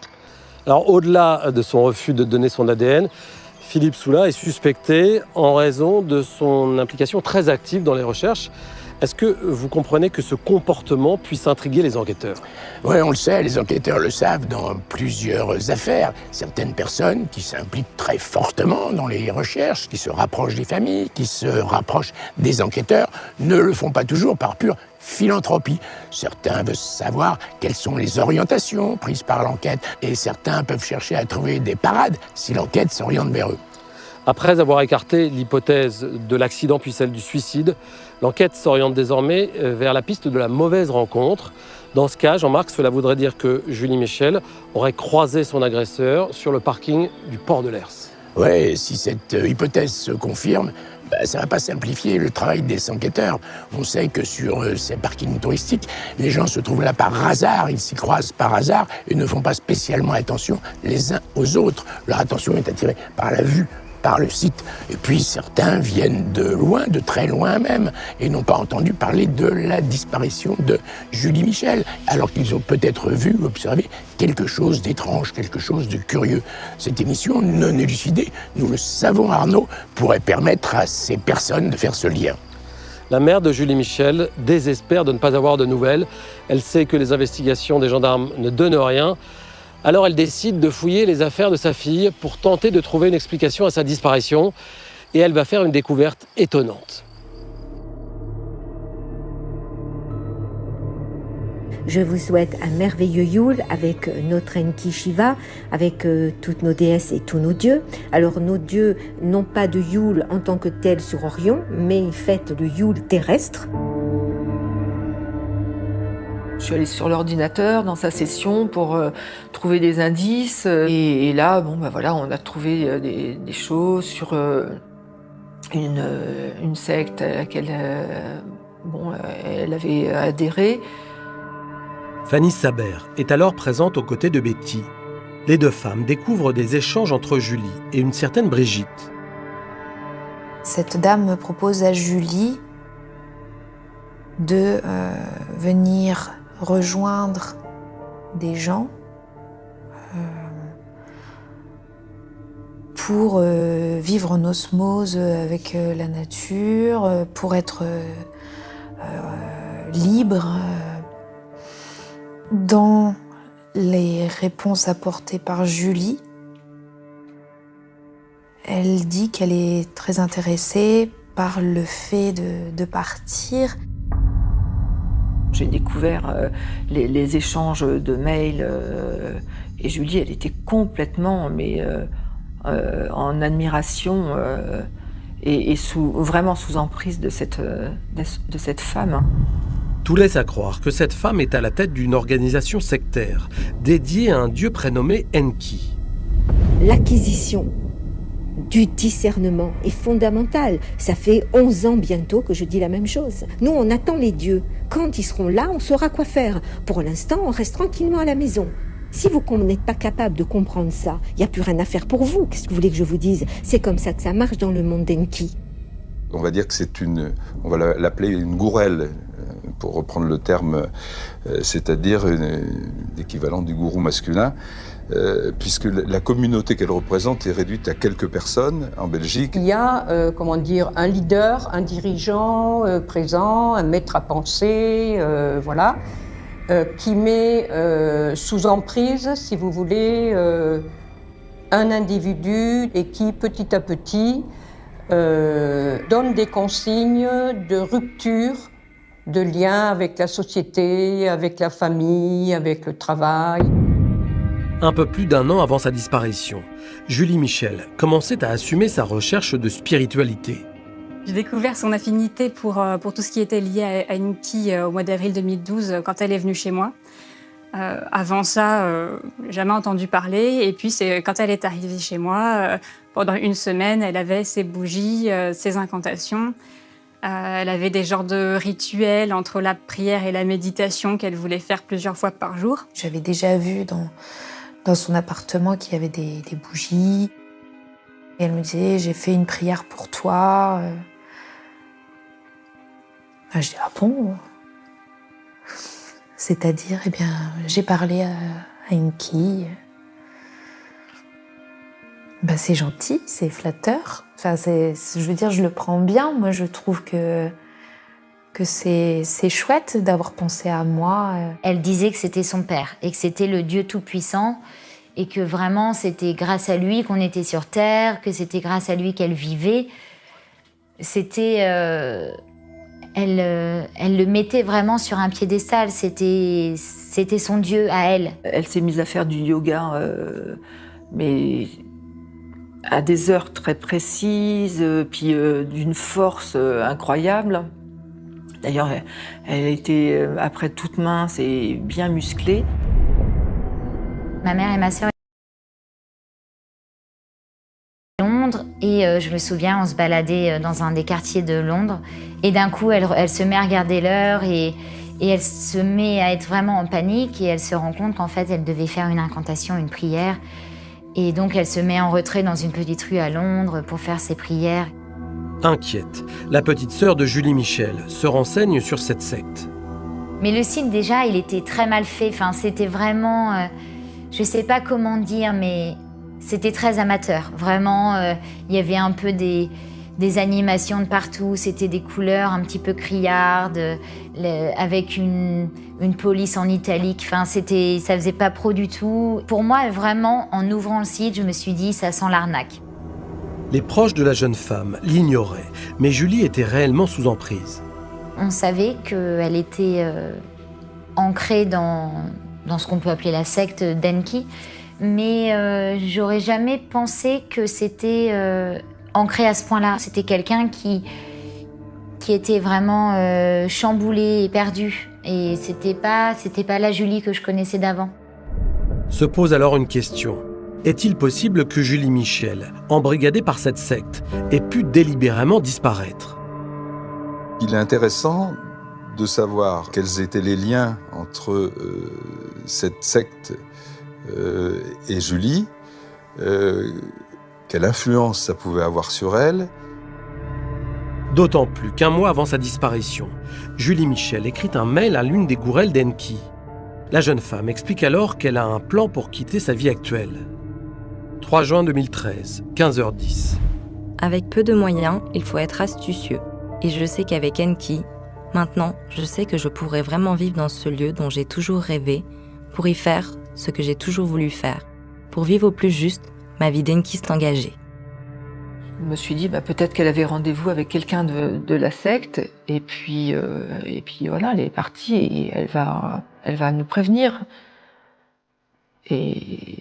Alors, au-delà de son refus de donner son ADN, Philippe Soula est suspecté en raison de son implication très active dans les recherches. Est-ce que vous comprenez que ce comportement puisse intriguer les enquêteurs? Oui, on le sait, les enquêteurs le savent dans plusieurs affaires. Certaines personnes qui s'impliquent très fortement dans les recherches, qui se rapprochent des familles, qui se rapprochent des enquêteurs, ne le font pas toujours par pure philanthropie. Certains veulent savoir quelles sont les orientations prises par l'enquête et certains peuvent chercher à trouver des parades si l'enquête s'oriente vers eux. Après avoir écarté l'hypothèse de l'accident puis celle du suicide, l'enquête s'oriente désormais vers la piste de la mauvaise rencontre. Dans ce cas, Jean-Marc, cela voudrait dire que Julie Michel aurait croisé son agresseur sur le parking du port de Lers. Oui, si cette hypothèse se confirme, ça ne va pas simplifier le travail des enquêteurs. On sait que sur ces parkings touristiques, les gens se trouvent là par hasard, ils s'y croisent par hasard et ne font pas spécialement attention les uns aux autres. Leur attention est attirée par la vue, par le site. Et puis certains viennent de loin, de très loin même, et n'ont pas entendu parler de la disparition de Julie Michel, alors qu'ils ont peut-être vu, observé quelque chose d'étrange, quelque chose de curieux. Cette émission non élucidée, nous le savons Arnaud, pourrait permettre à ces personnes de faire ce lien. La mère de Julie Michel désespère de ne pas avoir de nouvelles. Elle sait que les investigations des gendarmes ne donnent rien. Alors elle décide de fouiller les affaires de sa fille pour tenter de trouver une explication à sa disparition. Et elle va faire une découverte étonnante. Je vous souhaite un merveilleux Yule avec notre Enki Shiva, avec toutes nos déesses et tous nos dieux. Alors nos dieux n'ont pas de Yule en tant que tel sur Orion, mais ils fêtent le Yule terrestre. Je suis allée sur l'ordinateur dans sa session pour trouver des indices. Et là, voilà, on a trouvé des choses sur une secte à laquelle elle avait adhéré. Fanny Saber est alors présente aux côtés de Betty. Les deux femmes découvrent des échanges entre Julie et une certaine Brigitte. Cette dame me propose à Julie de venir rejoindre des gens pour vivre en osmose avec la nature, pour être libre. Dans les réponses apportées par Julie, elle dit qu'elle est très intéressée par le fait de partir. J'ai découvert les échanges de mails et Julie, elle était complètement en admiration et vraiment sous emprise de cette femme. Tout laisse à croire que cette femme est à la tête d'une organisation sectaire dédiée à un dieu prénommé Enki. L'acquisition du discernement est fondamentale. Ça fait 11 ans bientôt que je dis la même chose. Nous, on attend les dieux. Quand ils seront là, on saura quoi faire. Pour l'instant, on reste tranquillement à la maison. Si vous n'êtes pas capable de comprendre ça, il n'y a plus rien à faire pour vous. Qu'est-ce que vous voulez que je vous dise? C'est comme ça que ça marche dans le monde d'Enki. On va dire que on va l'appeler une gourelle, pour reprendre le terme, c'est-à-dire l'équivalent du gourou masculin, puisque la communauté qu'elle représente est réduite à quelques personnes en Belgique. Il y a, un leader, un dirigeant présent, un maître à penser, qui met sous emprise, si vous voulez, un individu et qui, petit à petit, donne des consignes de rupture de lien avec la société, avec la famille, avec le travail. Un peu plus d'un an avant sa disparition, Julie Michel commençait à assumer sa recherche de spiritualité. J'ai découvert son affinité pour tout ce qui était lié à Enki au mois d'avril 2012, quand elle est venue chez moi. Avant ça, jamais entendu parler. Et puis, c'est quand elle est arrivée chez moi, pendant une semaine, elle avait ses bougies, ses incantations. Elle avait des genres de rituels entre la prière et la méditation qu'elle voulait faire plusieurs fois par jour. J'avais déjà vu dans son appartement qu'il y avait des bougies. Et elle me disait, j'ai fait une prière pour toi. Je dis, ah bon? C'est-à-dire, j'ai parlé à Enki. C'est gentil, c'est flatteur. Enfin, je veux dire, je le prends bien. Moi, je trouve que que c'est chouette d'avoir pensé à moi. Elle disait que c'était son père et que c'était le Dieu Tout-Puissant et que vraiment c'était grâce à lui qu'on était sur Terre, que c'était grâce à lui qu'elle vivait. C'était... Elle le mettait vraiment sur un piédestal, c'était son Dieu à elle. Elle s'est mise à faire du yoga, mais à des heures très précises, puis d'une force incroyable. D'ailleurs, elle était après toute mince et bien musclée. Ma mère et ma sœur étaient à Londres et je me souviens, on se baladait dans un des quartiers de Londres et d'un coup, elle se met à regarder l'heure et elle se met à être vraiment en panique et elle se rend compte qu'en fait, elle devait faire une incantation, une prière. Et donc, elle se met en retrait dans une petite rue à Londres pour faire ses prières. Inquiète, la petite sœur de Julie Michel se renseigne sur cette secte. Mais le site, déjà, il était très mal fait. Enfin, c'était vraiment... je sais pas comment dire, mais c'était très amateur. Vraiment, il y avait un peu des animations de partout. C'était des couleurs un petit peu criardes, avec une police en italique. Enfin, ça faisait pas pro du tout. Pour moi, vraiment, en ouvrant le site, je me suis dit, ça sent l'arnaque. Les proches de la jeune femme l'ignoraient, mais Julie était réellement sous emprise. On savait qu'elle était ancrée dans ce qu'on peut appeler la secte d'Enki, mais j'aurais jamais pensé que c'était ancré à ce point-là. C'était quelqu'un qui était vraiment chamboulé et perdu. Et c'était pas la Julie que je connaissais d'avant. Se pose alors une question. Est-il possible que Julie Michel, embrigadée par cette secte, ait pu délibérément disparaître ? Il est intéressant de savoir quels étaient les liens entre cette secte et Julie, quelle influence ça pouvait avoir sur elle. D'autant plus qu'un mois avant sa disparition, Julie Michel écrit un mail à l'une des gourelles d'Enki. La jeune femme explique alors qu'elle a un plan pour quitter sa vie actuelle. 3 juin 2013, 15h10. Avec peu de moyens, il faut être astucieux. Et je sais qu'avec Enki, maintenant, je sais que je pourrais vraiment vivre dans ce lieu dont j'ai toujours rêvé, pour y faire ce que j'ai toujours voulu faire. Pour vivre au plus juste, ma vie d'Enkiste engagée. Je me suis dit, peut-être qu'elle avait rendez-vous avec quelqu'un de la secte, et puis voilà, elle est partie et elle va nous prévenir. Et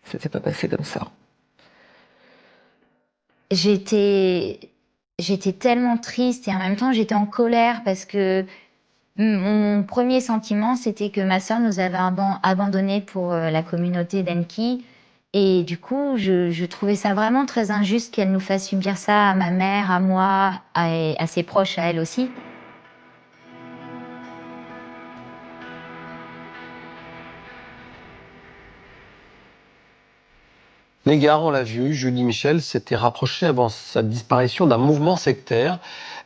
ça ne s'est pas passé comme ça. J'étais tellement triste et en même temps j'étais en colère parce que mon premier sentiment c'était que ma sœur nous avait abandonnés pour la communauté d'Enki et du coup je trouvais ça vraiment très injuste qu'elle nous fasse subir ça à ma mère, à moi, à ses proches, à elle aussi. Les gars, on l'a vu, Julie Michel s'était rapprochée avant sa disparition d'un mouvement sectaire.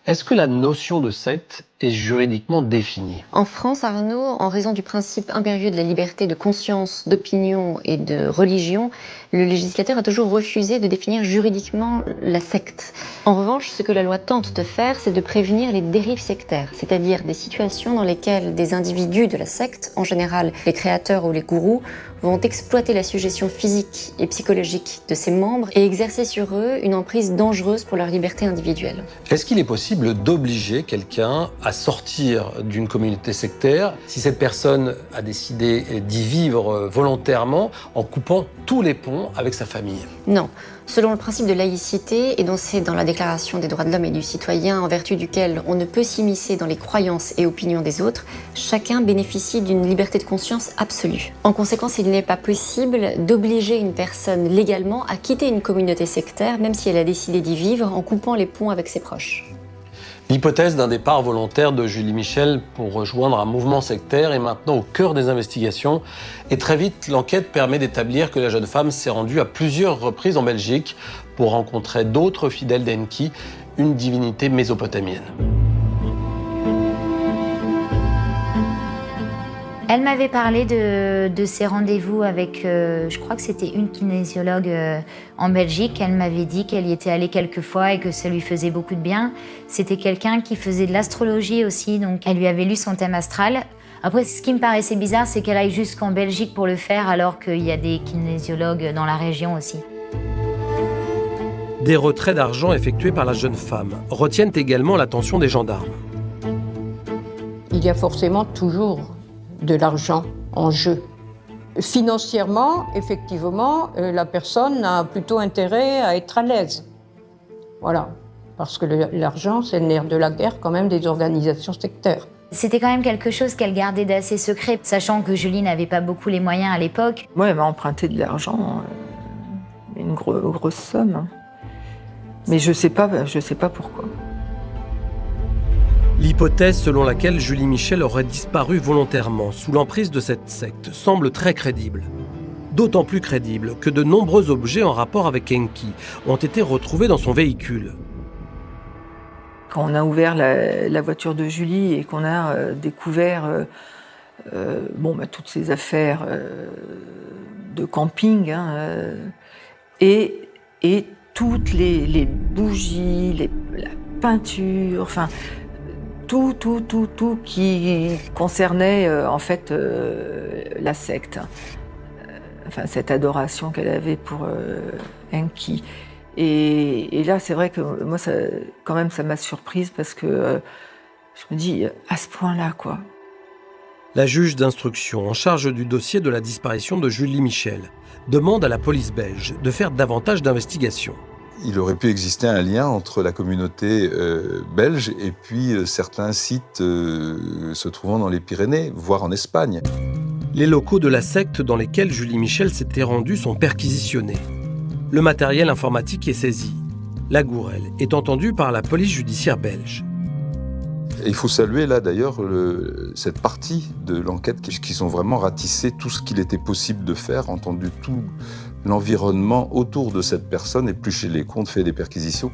Est-ce que la notion de secte est juridiquement définie ? En France, Arnaud, en raison du principe impérieux de la liberté de conscience, d'opinion et de religion, le législateur a toujours refusé de définir juridiquement la secte. En revanche, ce que la loi tente de faire, c'est de prévenir les dérives sectaires, c'est-à-dire des situations dans lesquelles des individus de la secte, en général les créateurs ou les gourous, vont exploiter la suggestion physique et psychologique de ses membres et exercer sur eux une emprise dangereuse pour leur liberté individuelle. Est-ce qu'il est possible d'obliger quelqu'un à sortir d'une communauté sectaire si cette personne a décidé d'y vivre volontairement en coupant tous les ponts avec sa famille ? Non. Selon le principe de laïcité, énoncé dans la Déclaration des droits de l'homme et du citoyen, en vertu duquel on ne peut s'immiscer dans les croyances et opinions des autres, chacun bénéficie d'une liberté de conscience absolue. En conséquence, il n'est pas possible d'obliger une personne légalement à quitter une communauté sectaire, même si elle a décidé d'y vivre, en coupant les ponts avec ses proches. L'hypothèse d'un départ volontaire de Julie Michel pour rejoindre un mouvement sectaire est maintenant au cœur des investigations. Et très vite, l'enquête permet d'établir que la jeune femme s'est rendue à plusieurs reprises en Belgique pour rencontrer d'autres fidèles d'Enki, une divinité mésopotamienne. Elle m'avait parlé de ses rendez-vous avec, je crois que c'était une kinésiologue en Belgique. Elle m'avait dit qu'elle y était allée quelques fois et que ça lui faisait beaucoup de bien. C'était quelqu'un qui faisait de l'astrologie aussi, donc elle lui avait lu son thème astral. Après, ce qui me paraissait bizarre, c'est qu'elle aille jusqu'en Belgique pour le faire, alors qu'il y a des kinésiologues dans la région aussi. Des retraits d'argent effectués par la jeune femme retiennent également l'attention des gendarmes. Il y a forcément toujours de l'argent en jeu. Financièrement, effectivement, la personne a plutôt intérêt à être à l'aise. Voilà, parce que l'argent, c'est le nerf de la guerre quand même des organisations sectaires. C'était quand même quelque chose qu'elle gardait d'assez secret, sachant que Julie n'avait pas beaucoup les moyens à l'époque. Moi, elle m'a emprunté de l'argent, une grosse somme. Mais je sais pas pourquoi. L'hypothèse selon laquelle Julie Michel aurait disparu volontairement sous l'emprise de cette secte semble très crédible. D'autant plus crédible que de nombreux objets en rapport avec Enki ont été retrouvés dans son véhicule. Quand on a ouvert la voiture de Julie et qu'on a découvert toutes ces affaires de camping et toutes les bougies, la peinture, enfin tout qui concernait en fait la secte, cette adoration qu'elle avait pour Enki. Et là, c'est vrai que moi, ça m'a surprise parce que je me dis, à ce point-là, quoi. La juge d'instruction en charge du dossier de la disparition de Julie Michel demande à la police belge de faire davantage d'investigations. Il aurait pu exister un lien entre la communauté belge et puis certains sites se trouvant dans les Pyrénées, voire en Espagne. Les locaux de la secte dans lesquels Julie Michel s'était rendue sont perquisitionnés. Le matériel informatique est saisi. La Gourelle est entendue par la police judiciaire belge. Et il faut saluer là d'ailleurs cette partie de l'enquête qui ont vraiment ratissé tout ce qu'il était possible de faire, entendu tout l'environnement autour de cette personne, épluché les comptes, fait des perquisitions,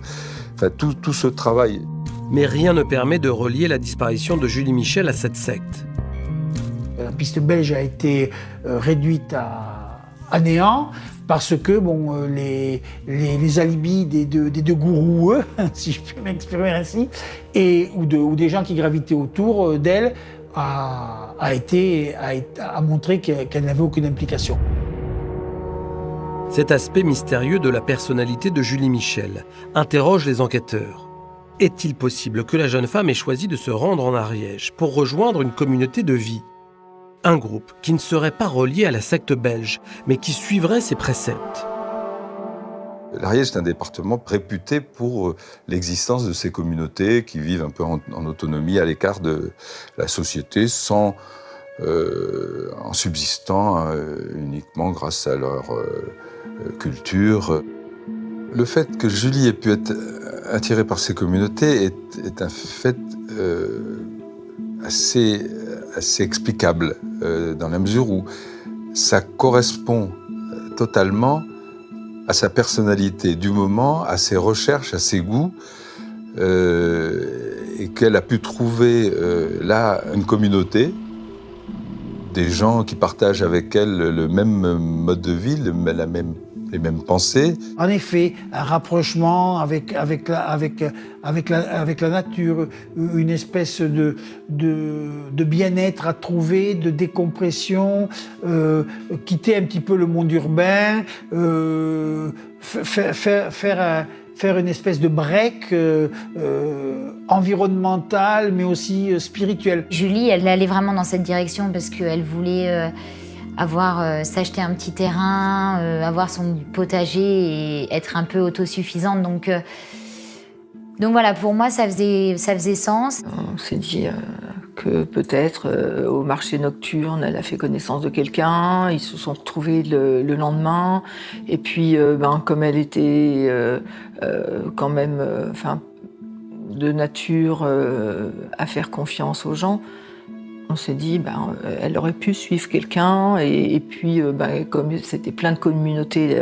enfin tout ce travail. Mais rien ne permet de relier la disparition de Julie Michel à cette secte. La piste belge a été réduite à néant parce que les alibis des deux gourous, si je peux m'exprimer ainsi, ou des gens qui gravitaient autour d'elle a montré qu'elle n'avait aucune implication. Cet aspect mystérieux de la personnalité de Julie Michel interroge les enquêteurs. Est-il possible que la jeune femme ait choisi de se rendre en Ariège pour rejoindre une communauté de vie ? Un groupe qui ne serait pas relié à la secte belge, mais qui suivrait ses préceptes. L'Ariège est un département réputé pour l'existence de ces communautés qui vivent un peu en autonomie, à l'écart de la société, en subsistant uniquement grâce à leur culture. Le fait que Julie ait pu être attirée par ces communautés est un fait assez explicable, dans la mesure où ça correspond totalement à sa personnalité du moment, à ses recherches, à ses goûts, et qu'elle a pu trouver là une communauté, des gens qui partagent avec elle le même mode de vie, les mêmes pensées. En effet, un rapprochement avec la nature, une espèce de bien-être à trouver, de décompression, quitter un petit peu le monde urbain, faire une espèce de break environnemental, mais aussi spirituel. Julie, elle allait vraiment dans cette direction parce qu'elle voulait s'acheter un petit terrain, avoir son potager et être un peu autosuffisante. Donc voilà, pour moi, ça faisait sens. On s'est dit que peut-être au marché nocturne, elle a fait connaissance de quelqu'un, ils se sont retrouvés le lendemain. Et puis, comme elle était quand même de nature à faire confiance aux gens, on s'est dit, elle aurait pu suivre quelqu'un, et puis, comme c'était plein de communautés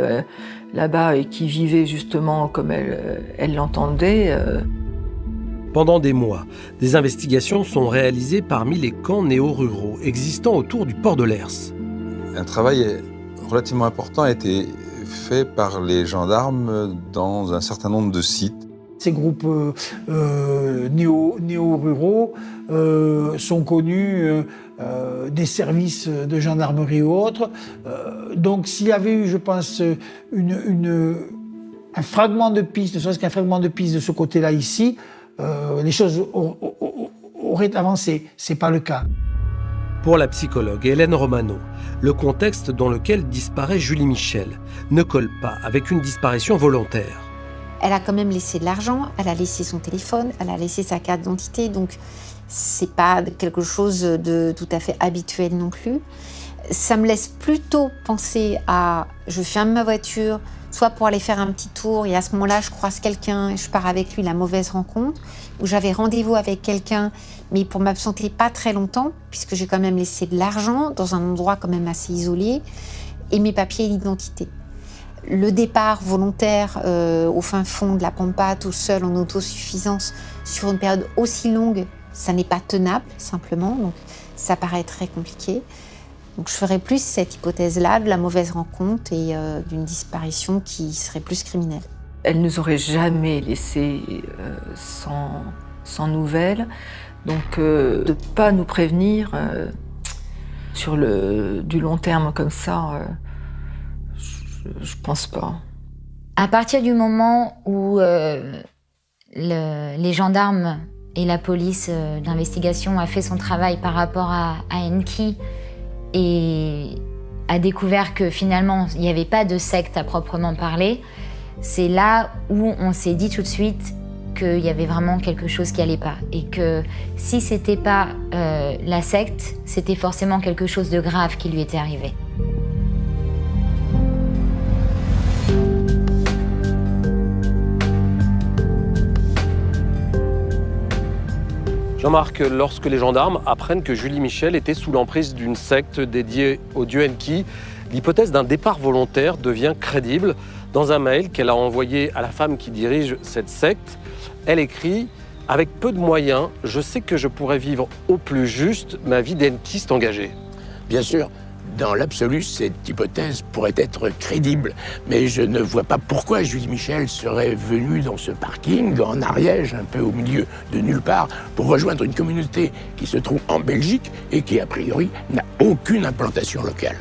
là-bas et qui vivaient justement comme elle l'entendait. Pendant des mois, des investigations sont réalisées parmi les camps néo-ruraux existant autour du port de Lers. Un travail relativement important a été fait par les gendarmes dans un certain nombre de sites. Ces groupes néo-ruraux sont connus des services de gendarmerie ou autres. Donc s'il y avait eu, je pense, un fragment de piste, ne serait-ce qu'un fragment de piste de ce côté-là ici, les choses auraient avancé. Ce n'est pas le cas. Pour la psychologue Hélène Romano, le contexte dans lequel disparaît Julie Michel ne colle pas avec une disparition volontaire. Elle a quand même laissé de l'argent, elle a laissé son téléphone, elle a laissé sa carte d'identité, donc c'est pas quelque chose de tout à fait habituel non plus. Ça me laisse plutôt penser à je ferme ma voiture, soit pour aller faire un petit tour, et à ce moment-là je croise quelqu'un, je pars avec lui, la mauvaise rencontre, où j'avais rendez-vous avec quelqu'un, mais pour m'absenter pas très longtemps, puisque j'ai quand même laissé de l'argent dans un endroit quand même assez isolé, et mes papiers d'identité. Le départ volontaire au fin fond de la Pampa, tout seul, en autosuffisance, sur une période aussi longue, ça n'est pas tenable, simplement, donc ça paraît très compliqué. Donc je ferais plus cette hypothèse-là, de la mauvaise rencontre et d'une disparition qui serait plus criminelle. Elle nous aurait jamais laissé sans nouvelles, donc de ne pas nous prévenir sur du long terme comme ça, je pense pas. À partir du moment où les gendarmes et la police d'investigation a fait son travail par rapport à Enki et a découvert que finalement il n'y avait pas de secte à proprement parler, c'est là où on s'est dit tout de suite qu'il y avait vraiment quelque chose qui allait pas et que si c'était pas la secte, c'était forcément quelque chose de grave qui lui était arrivé. Jean-Marc, lorsque les gendarmes apprennent que Julie Michel était sous l'emprise d'une secte dédiée au dieu Enki, l'hypothèse d'un départ volontaire devient crédible. Dans un mail qu'elle a envoyé à la femme qui dirige cette secte, elle écrit « Avec peu de moyens, je sais que je pourrais vivre au plus juste ma vie d'Enkiste engagée. » Bien sûr, dans l'absolu, cette hypothèse pourrait être crédible, mais je ne vois pas pourquoi Julie Michel serait venue dans ce parking, en Ariège, un peu au milieu de nulle part, pour rejoindre une communauté qui se trouve en Belgique et qui, a priori, n'a aucune implantation locale.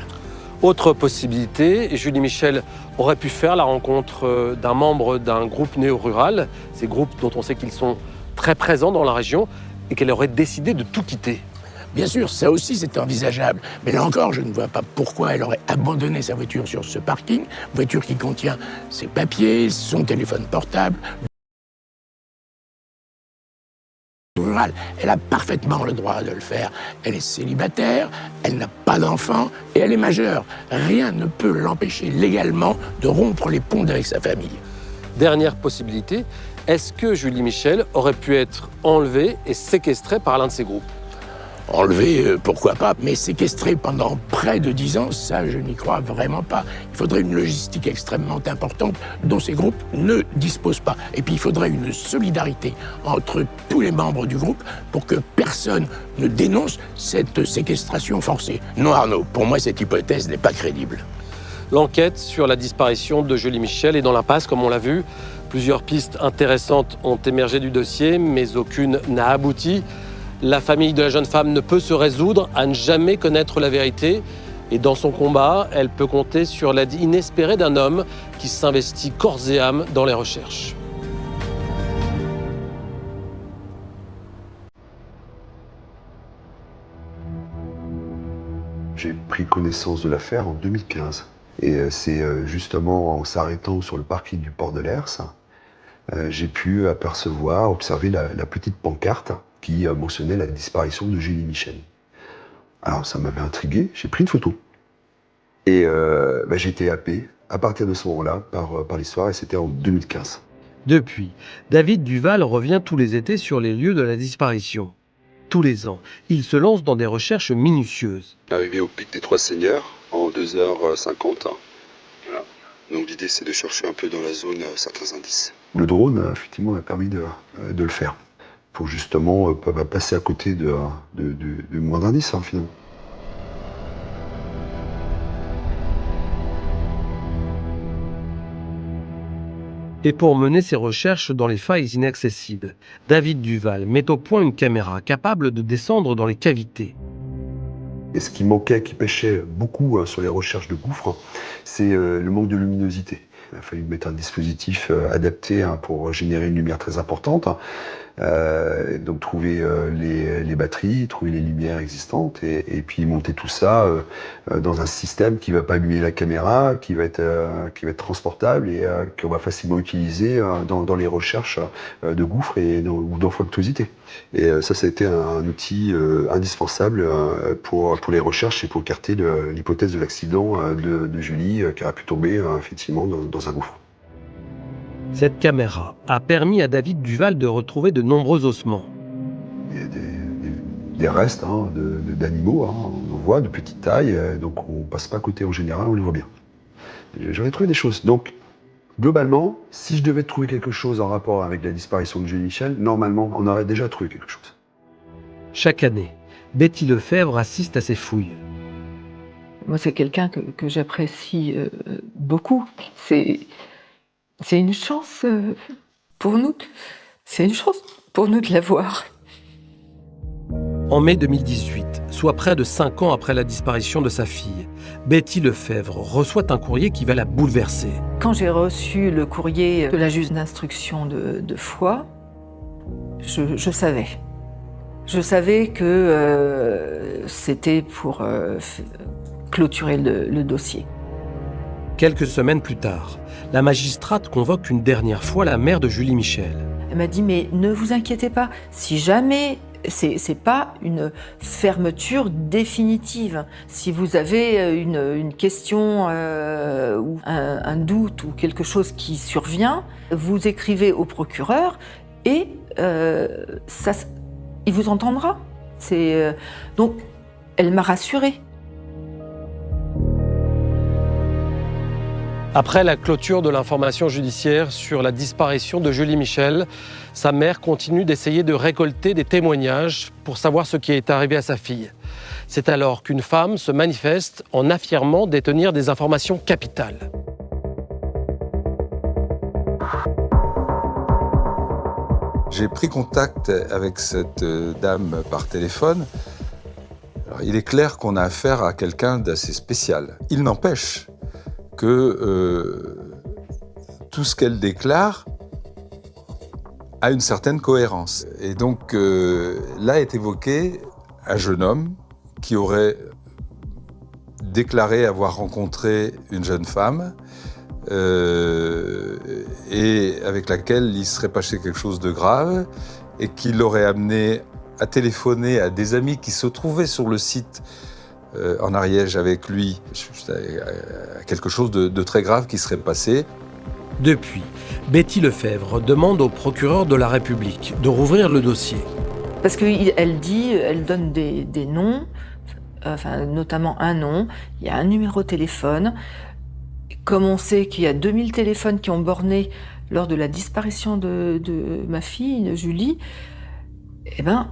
Autre possibilité, Julie Michel aurait pu faire la rencontre d'un membre d'un groupe néo-rural, ces groupes dont on sait qu'ils sont très présents dans la région, et qu'elle aurait décidé de tout quitter. Bien sûr, ça aussi c'est envisageable, mais là encore, je ne vois pas pourquoi elle aurait abandonné sa voiture sur ce parking, voiture qui contient ses papiers, son téléphone portable. Rural, elle a parfaitement le droit de le faire. Elle est célibataire, elle n'a pas d'enfant et elle est majeure. Rien ne peut l'empêcher légalement de rompre les ponts avec sa famille. Dernière possibilité, est-ce que Julie Michel aurait pu être enlevée et séquestrée par l'un de ces groupes ? Enlevé, pourquoi pas, mais séquestré pendant près de 10 ans, ça je n'y crois vraiment pas. Il faudrait une logistique extrêmement importante dont ces groupes ne disposent pas. Et puis il faudrait une solidarité entre tous les membres du groupe pour que personne ne dénonce cette séquestration forcée. Non Arnaud, pour moi cette hypothèse n'est pas crédible. L'enquête sur la disparition de Julie Michel est dans l'impasse, comme on l'a vu. Plusieurs pistes intéressantes ont émergé du dossier, mais aucune n'a abouti. La famille de la jeune femme ne peut se résoudre à ne jamais connaître la vérité. Et dans son combat, elle peut compter sur l'aide inespérée d'un homme qui s'investit corps et âme dans les recherches. J'ai pris connaissance de l'affaire en 2015. Et c'est justement en s'arrêtant sur le parking du port de Lers, j'ai pu apercevoir, observer la petite pancarte qui mentionnait la disparition de Julie Michel. Alors ça m'avait intrigué, j'ai pris une photo. Et j'ai été happé à partir de ce moment-là par l'histoire, et c'était en 2015. Depuis, David Duval revient tous les étés sur les lieux de la disparition. Tous les ans, il se lance dans des recherches minutieuses. Arrivé au pic des Trois Seigneurs en 2h50. Voilà. Donc l'idée c'est de chercher un peu dans la zone certains indices. Le drone effectivement a permis de le faire. pour justement pas passer à côté de moindre indice, finalement. Et pour mener ses recherches dans les failles inaccessibles, David Duval met au point une caméra capable de descendre dans les cavités. Et ce qui manquait, qui pêchait beaucoup sur les recherches de gouffres, c'est le manque de luminosité. Il a fallu mettre un dispositif adapté pour générer une lumière très importante. Donc trouver les batteries, trouver les lumières existantes et puis monter tout ça dans un système qui ne va pas allumer la caméra, qui va être transportable et qu'on va facilement utiliser dans les recherches de gouffres ou d'anfractuosité. Et ça a été un outil indispensable pour les recherches et pour écarter l'hypothèse de l'accident de Julie qui aurait pu tomber effectivement dans un gouffre. Cette caméra a permis à David Duval de retrouver de nombreux ossements. Il y a des restes d'animaux, on en voit de petite taille, donc on ne passe pas à côté en général, on les voit bien. J'aurais trouvé des choses. Donc, globalement, si je devais trouver quelque chose en rapport avec la disparition de Julie Michel, normalement, on aurait déjà trouvé quelque chose. Chaque année, Betty Lefebvre assiste à ces fouilles. Moi, c'est quelqu'un que j'apprécie beaucoup. C'est une chance pour nous. C'est une chance pour nous de la voir. En mai 2018, soit près de 5 ans après la disparition de sa fille, Betty Lefebvre reçoit un courrier qui va la bouleverser. Quand j'ai reçu le courrier de la juge d'instruction de Foix, je savais. Je savais que c'était pour clôturer le dossier. Quelques semaines plus tard, la magistrate convoque une dernière fois la mère de Julie Michel. Elle m'a dit, mais ne vous inquiétez pas, si jamais c'est pas une fermeture définitive. Si vous avez une question ou un doute ou quelque chose qui survient, vous écrivez au procureur et il vous entendra. Donc, elle m'a rassurée. Après la clôture de l'information judiciaire sur la disparition de Julie Michel, sa mère continue d'essayer de récolter des témoignages pour savoir ce qui est arrivé à sa fille. C'est alors qu'une femme se manifeste en affirmant détenir des informations capitales. J'ai pris contact avec cette dame par téléphone. Alors, il est clair qu'on a affaire à quelqu'un d'assez spécial. Il n'empêche que tout ce qu'elle déclare a une certaine cohérence. Et donc là est évoqué un jeune homme qui aurait déclaré avoir rencontré une jeune femme et avec laquelle il serait passé quelque chose de grave et qui l'aurait amené à téléphoner à des amis qui se trouvaient sur le site en Ariège avec lui, quelque chose de très grave qui serait passé. Depuis, Betty Lefebvre demande au procureur de la République de rouvrir le dossier. Parce qu'elle donne des noms, notamment un nom, il y a un numéro de téléphone. Comme on sait qu'il y a 2000 téléphones qui ont borné lors de la disparition de ma fille, de Julie, eh ben,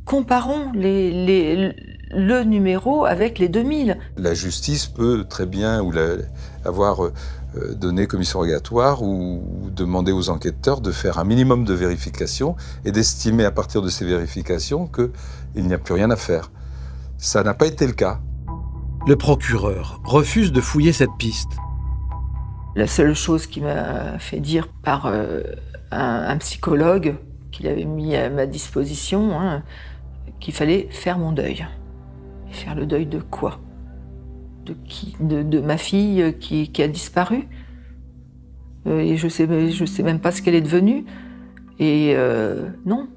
comparons le numéro avec les 2000. La justice peut très bien avoir donné commission rogatoire ou demander aux enquêteurs de faire un minimum de vérifications et d'estimer à partir de ces vérifications qu'il n'y a plus rien à faire. Ça n'a pas été le cas. Le procureur refuse de fouiller cette piste. La seule chose qui m'a fait dire par un psychologue qu'il avait mis à ma disposition, qu'il fallait faire mon deuil. Et faire le deuil de quoi ? De qui ? De ma fille qui a disparu. Et je sais même pas ce qu'elle est devenue. Et non.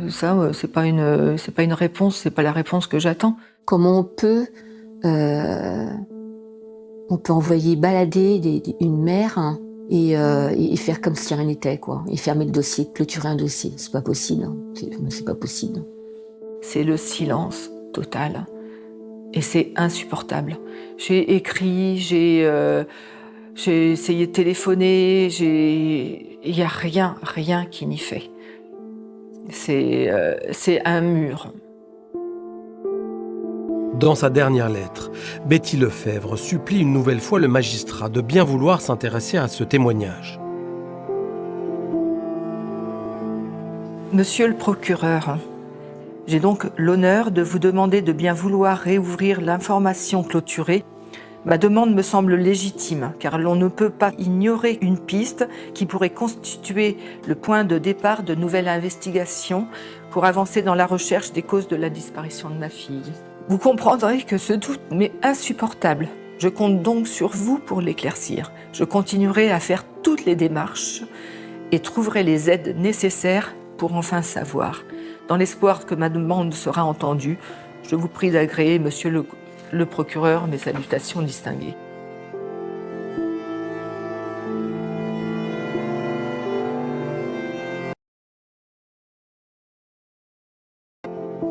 Ça, c'est pas une réponse, c'est pas la réponse que j'attends. Comment on peut envoyer balader une mère et faire comme si rien n'était, quoi. Et fermer le dossier, clôturer un dossier. C'est pas possible. C'est pas possible. C'est le silence total. Et c'est insupportable. J'ai écrit, j'ai essayé de téléphoner, Il n'y a rien qui n'y fait. C'est un mur. Dans sa dernière lettre, Betty Lefebvre supplie une nouvelle fois le magistrat de bien vouloir s'intéresser à ce témoignage. Monsieur le procureur, j'ai donc l'honneur de vous demander de bien vouloir réouvrir l'information clôturée. Ma demande me semble légitime, car l'on ne peut pas ignorer une piste qui pourrait constituer le point de départ de nouvelles investigations pour avancer dans la recherche des causes de la disparition de ma fille. Vous comprendrez que ce doute m'est insupportable. Je compte donc sur vous pour l'éclaircir. Je continuerai à faire toutes les démarches et trouverai les aides nécessaires pour enfin savoir. Dans l'espoir que ma demande sera entendue, je vous prie d'agréer, monsieur le procureur, mes salutations distinguées.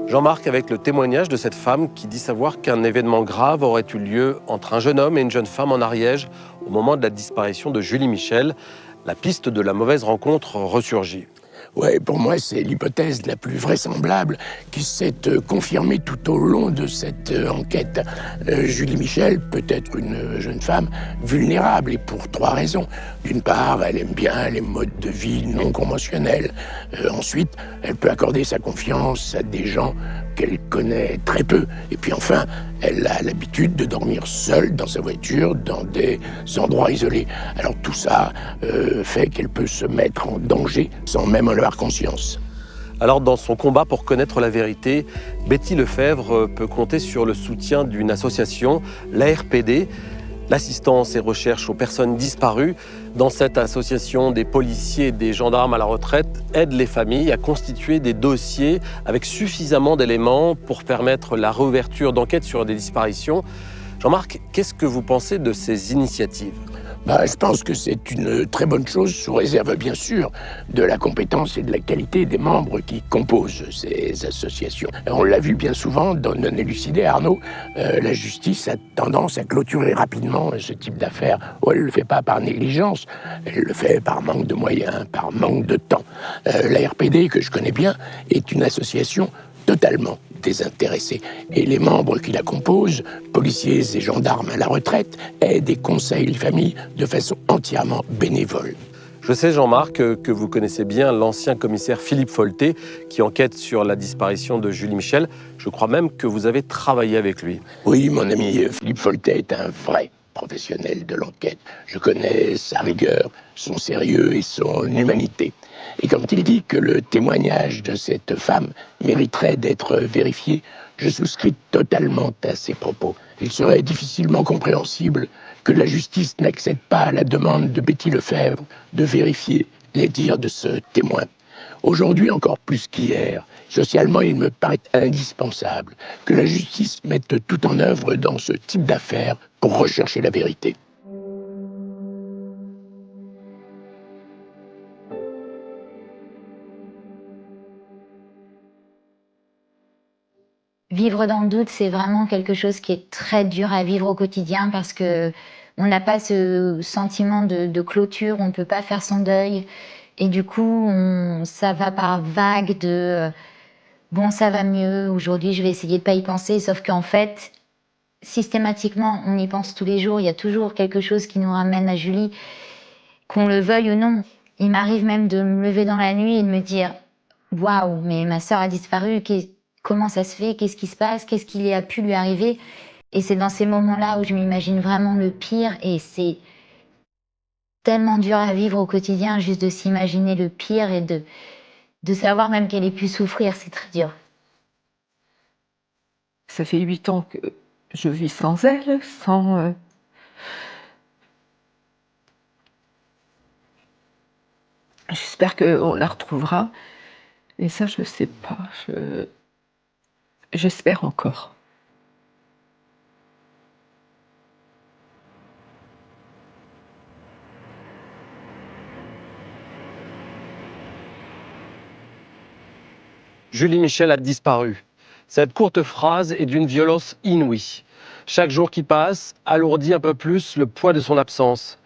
Jean-Marc, avec le témoignage de cette femme qui dit savoir qu'un événement grave aurait eu lieu entre un jeune homme et une jeune femme en Ariège au moment de la disparition de Julie Michel, la piste de la mauvaise rencontre ressurgit. Ouais, pour moi, c'est l'hypothèse la plus vraisemblable qui s'est confirmée tout au long de cette enquête. Julie Michel peut être une jeune femme vulnérable, et pour 3 raisons. D'une part, elle aime bien les modes de vie non conventionnels. Ensuite, elle peut accorder sa confiance à des gens qu'elle connaît très peu. Et puis enfin, elle a l'habitude de dormir seule dans sa voiture, dans des endroits isolés. Alors tout ça fait qu'elle peut se mettre en danger sans même en avoir conscience. Alors dans son combat pour connaître la vérité, Betty Lefebvre peut compter sur le soutien d'une association, l'ARPD, l'assistance et recherche aux personnes disparues. Dans cette association, des policiers et des gendarmes à la retraite aident les familles à constituer des dossiers avec suffisamment d'éléments pour permettre la réouverture d'enquêtes sur des disparitions. Jean-Marc, qu'est-ce que vous pensez de ces initiatives ? Je pense que c'est une très bonne chose, sous réserve bien sûr de la compétence et de la qualité des membres qui composent ces associations. On l'a vu bien souvent dans Non élucidé, Arnaud, la justice a tendance à clôturer rapidement ce type d'affaires. Elle ne le fait pas par négligence, elle le fait par manque de moyens, par manque de temps. La RPD, que je connais bien, est une association totalement désintéressés. Et les membres qui la composent, policiers et gendarmes à la retraite, aident et conseillent les familles de façon entièrement bénévole. Je sais, Jean-Marc, que vous connaissez bien l'ancien commissaire Philippe Foltet, qui enquête sur la disparition de Julie Michel. Je crois même que vous avez travaillé avec lui. Oui, mon ami Philippe Foltet est un vrai professionnel de l'enquête. Je connais sa rigueur, son sérieux et son humanité. Et quand il dit que le témoignage de cette femme mériterait d'être vérifié, je souscris totalement à ses propos. Il serait difficilement compréhensible que la justice n'accède pas à la demande de Betty Lefebvre de vérifier les dires de ce témoin. Aujourd'hui, encore plus qu'hier, socialement, il me paraît indispensable que la justice mette tout en œuvre dans ce type d'affaires pour rechercher la vérité. Vivre dans le doute, c'est vraiment quelque chose qui est très dur à vivre au quotidien parce que on n'a pas ce sentiment de clôture, on ne peut pas faire son deuil. Et du coup, ça va par vagues de bon, ça va mieux, aujourd'hui je vais essayer de pas y penser, sauf qu'en fait, systématiquement, on y pense tous les jours, il y a toujours quelque chose qui nous ramène à Julie, qu'on le veuille ou non. Il m'arrive même de me lever dans la nuit et de me dire waouh, mais ma sœur a disparu, comment ça se fait, qu'est-ce qui se passe, qu'est-ce qui a pu lui arriver. Et c'est dans ces moments-là où je m'imagine vraiment le pire, et c'est tellement dur à vivre au quotidien, juste de s'imaginer le pire et de savoir même qu'elle ait pu souffrir, c'est très dur. Ça fait 8 ans que je vis sans elle, sans... J'espère qu'on la retrouvera. Et ça, je sais pas. J'espère encore. Julie Michel a disparu. Cette courte phrase est d'une violence inouïe. Chaque jour qui passe alourdit un peu plus le poids de son absence.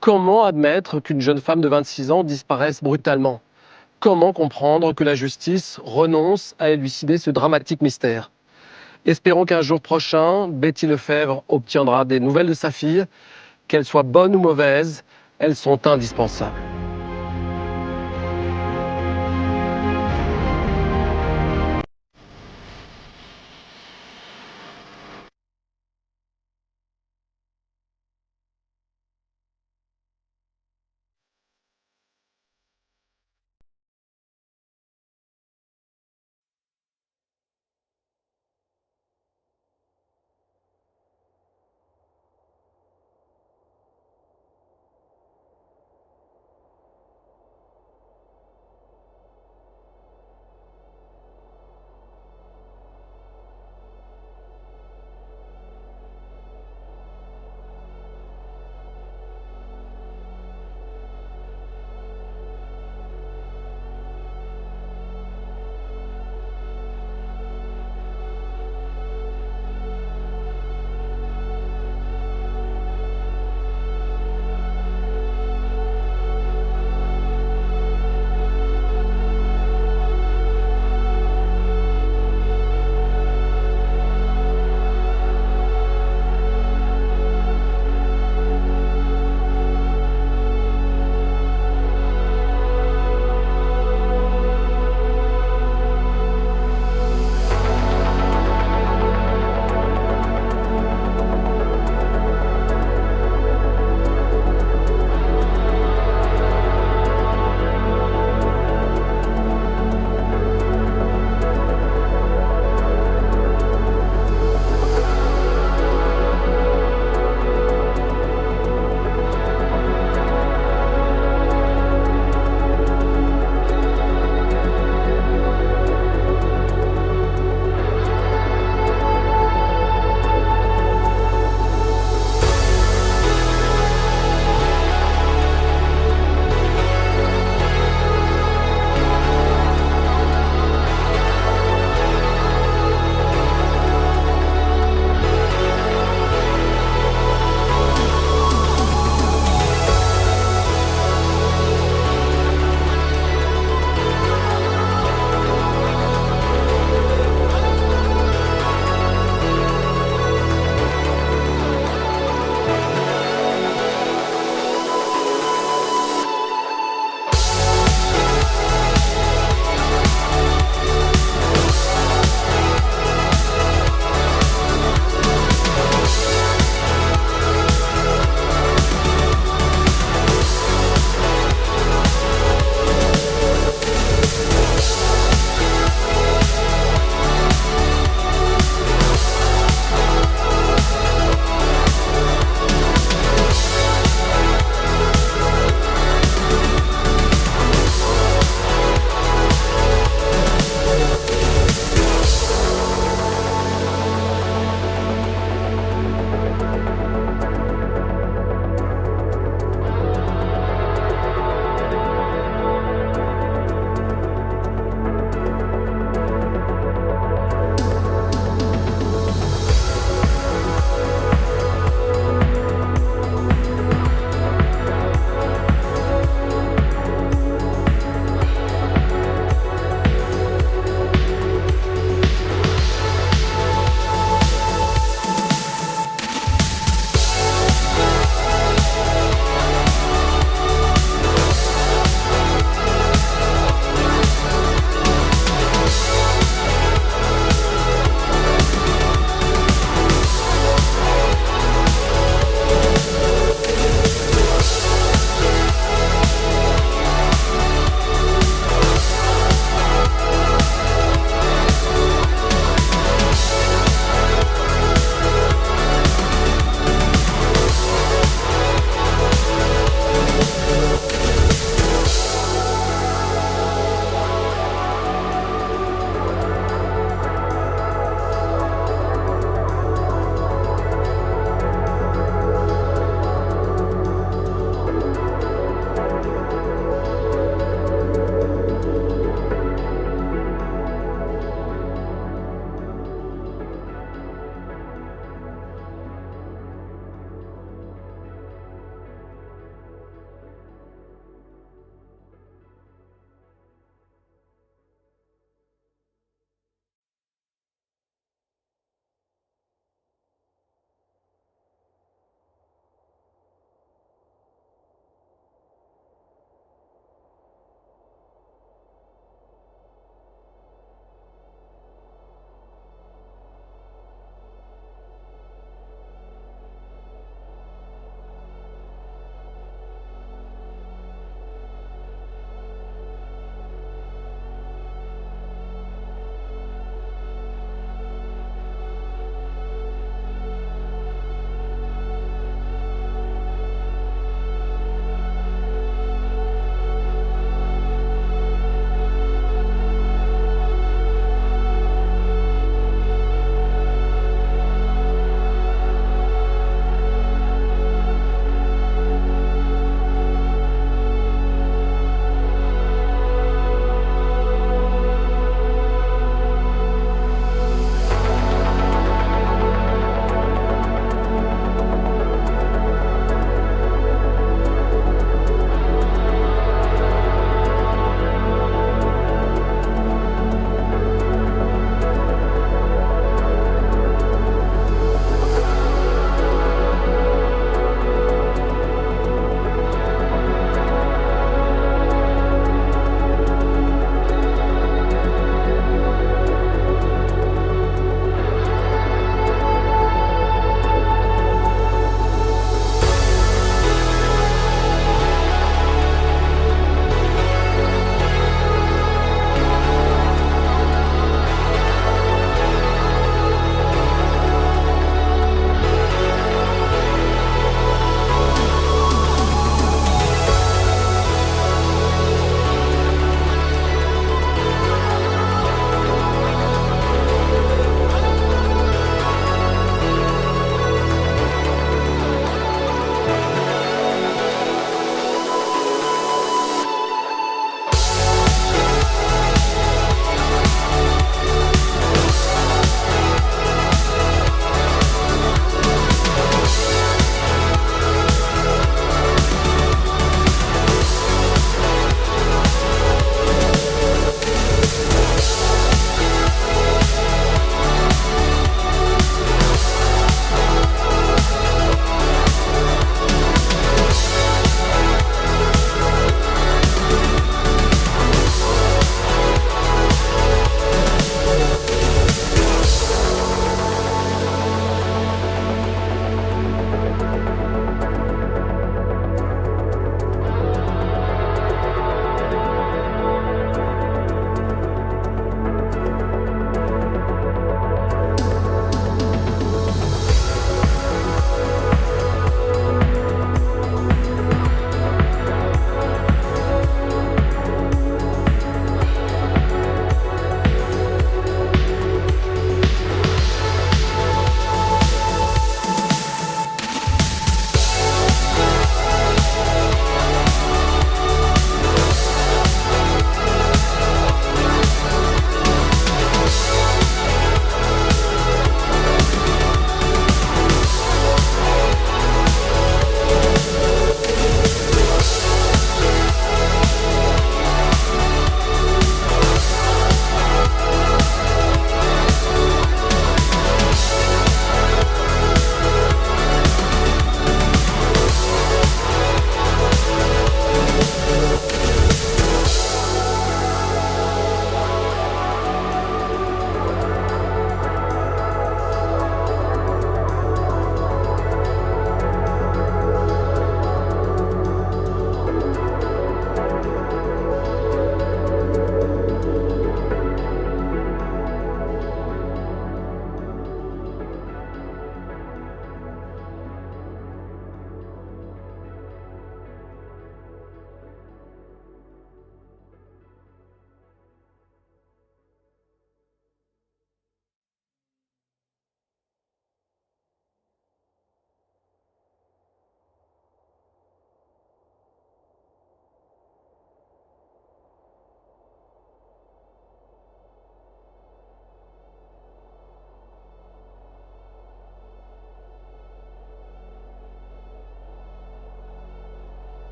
Comment admettre qu'une jeune femme de 26 ans disparaisse brutalement? Comment comprendre que la justice renonce à élucider ce dramatique mystère? Espérons qu'un jour prochain, Betty Lefebvre obtiendra des nouvelles de sa fille. Qu'elles soient bonnes ou mauvaises, elles sont indispensables.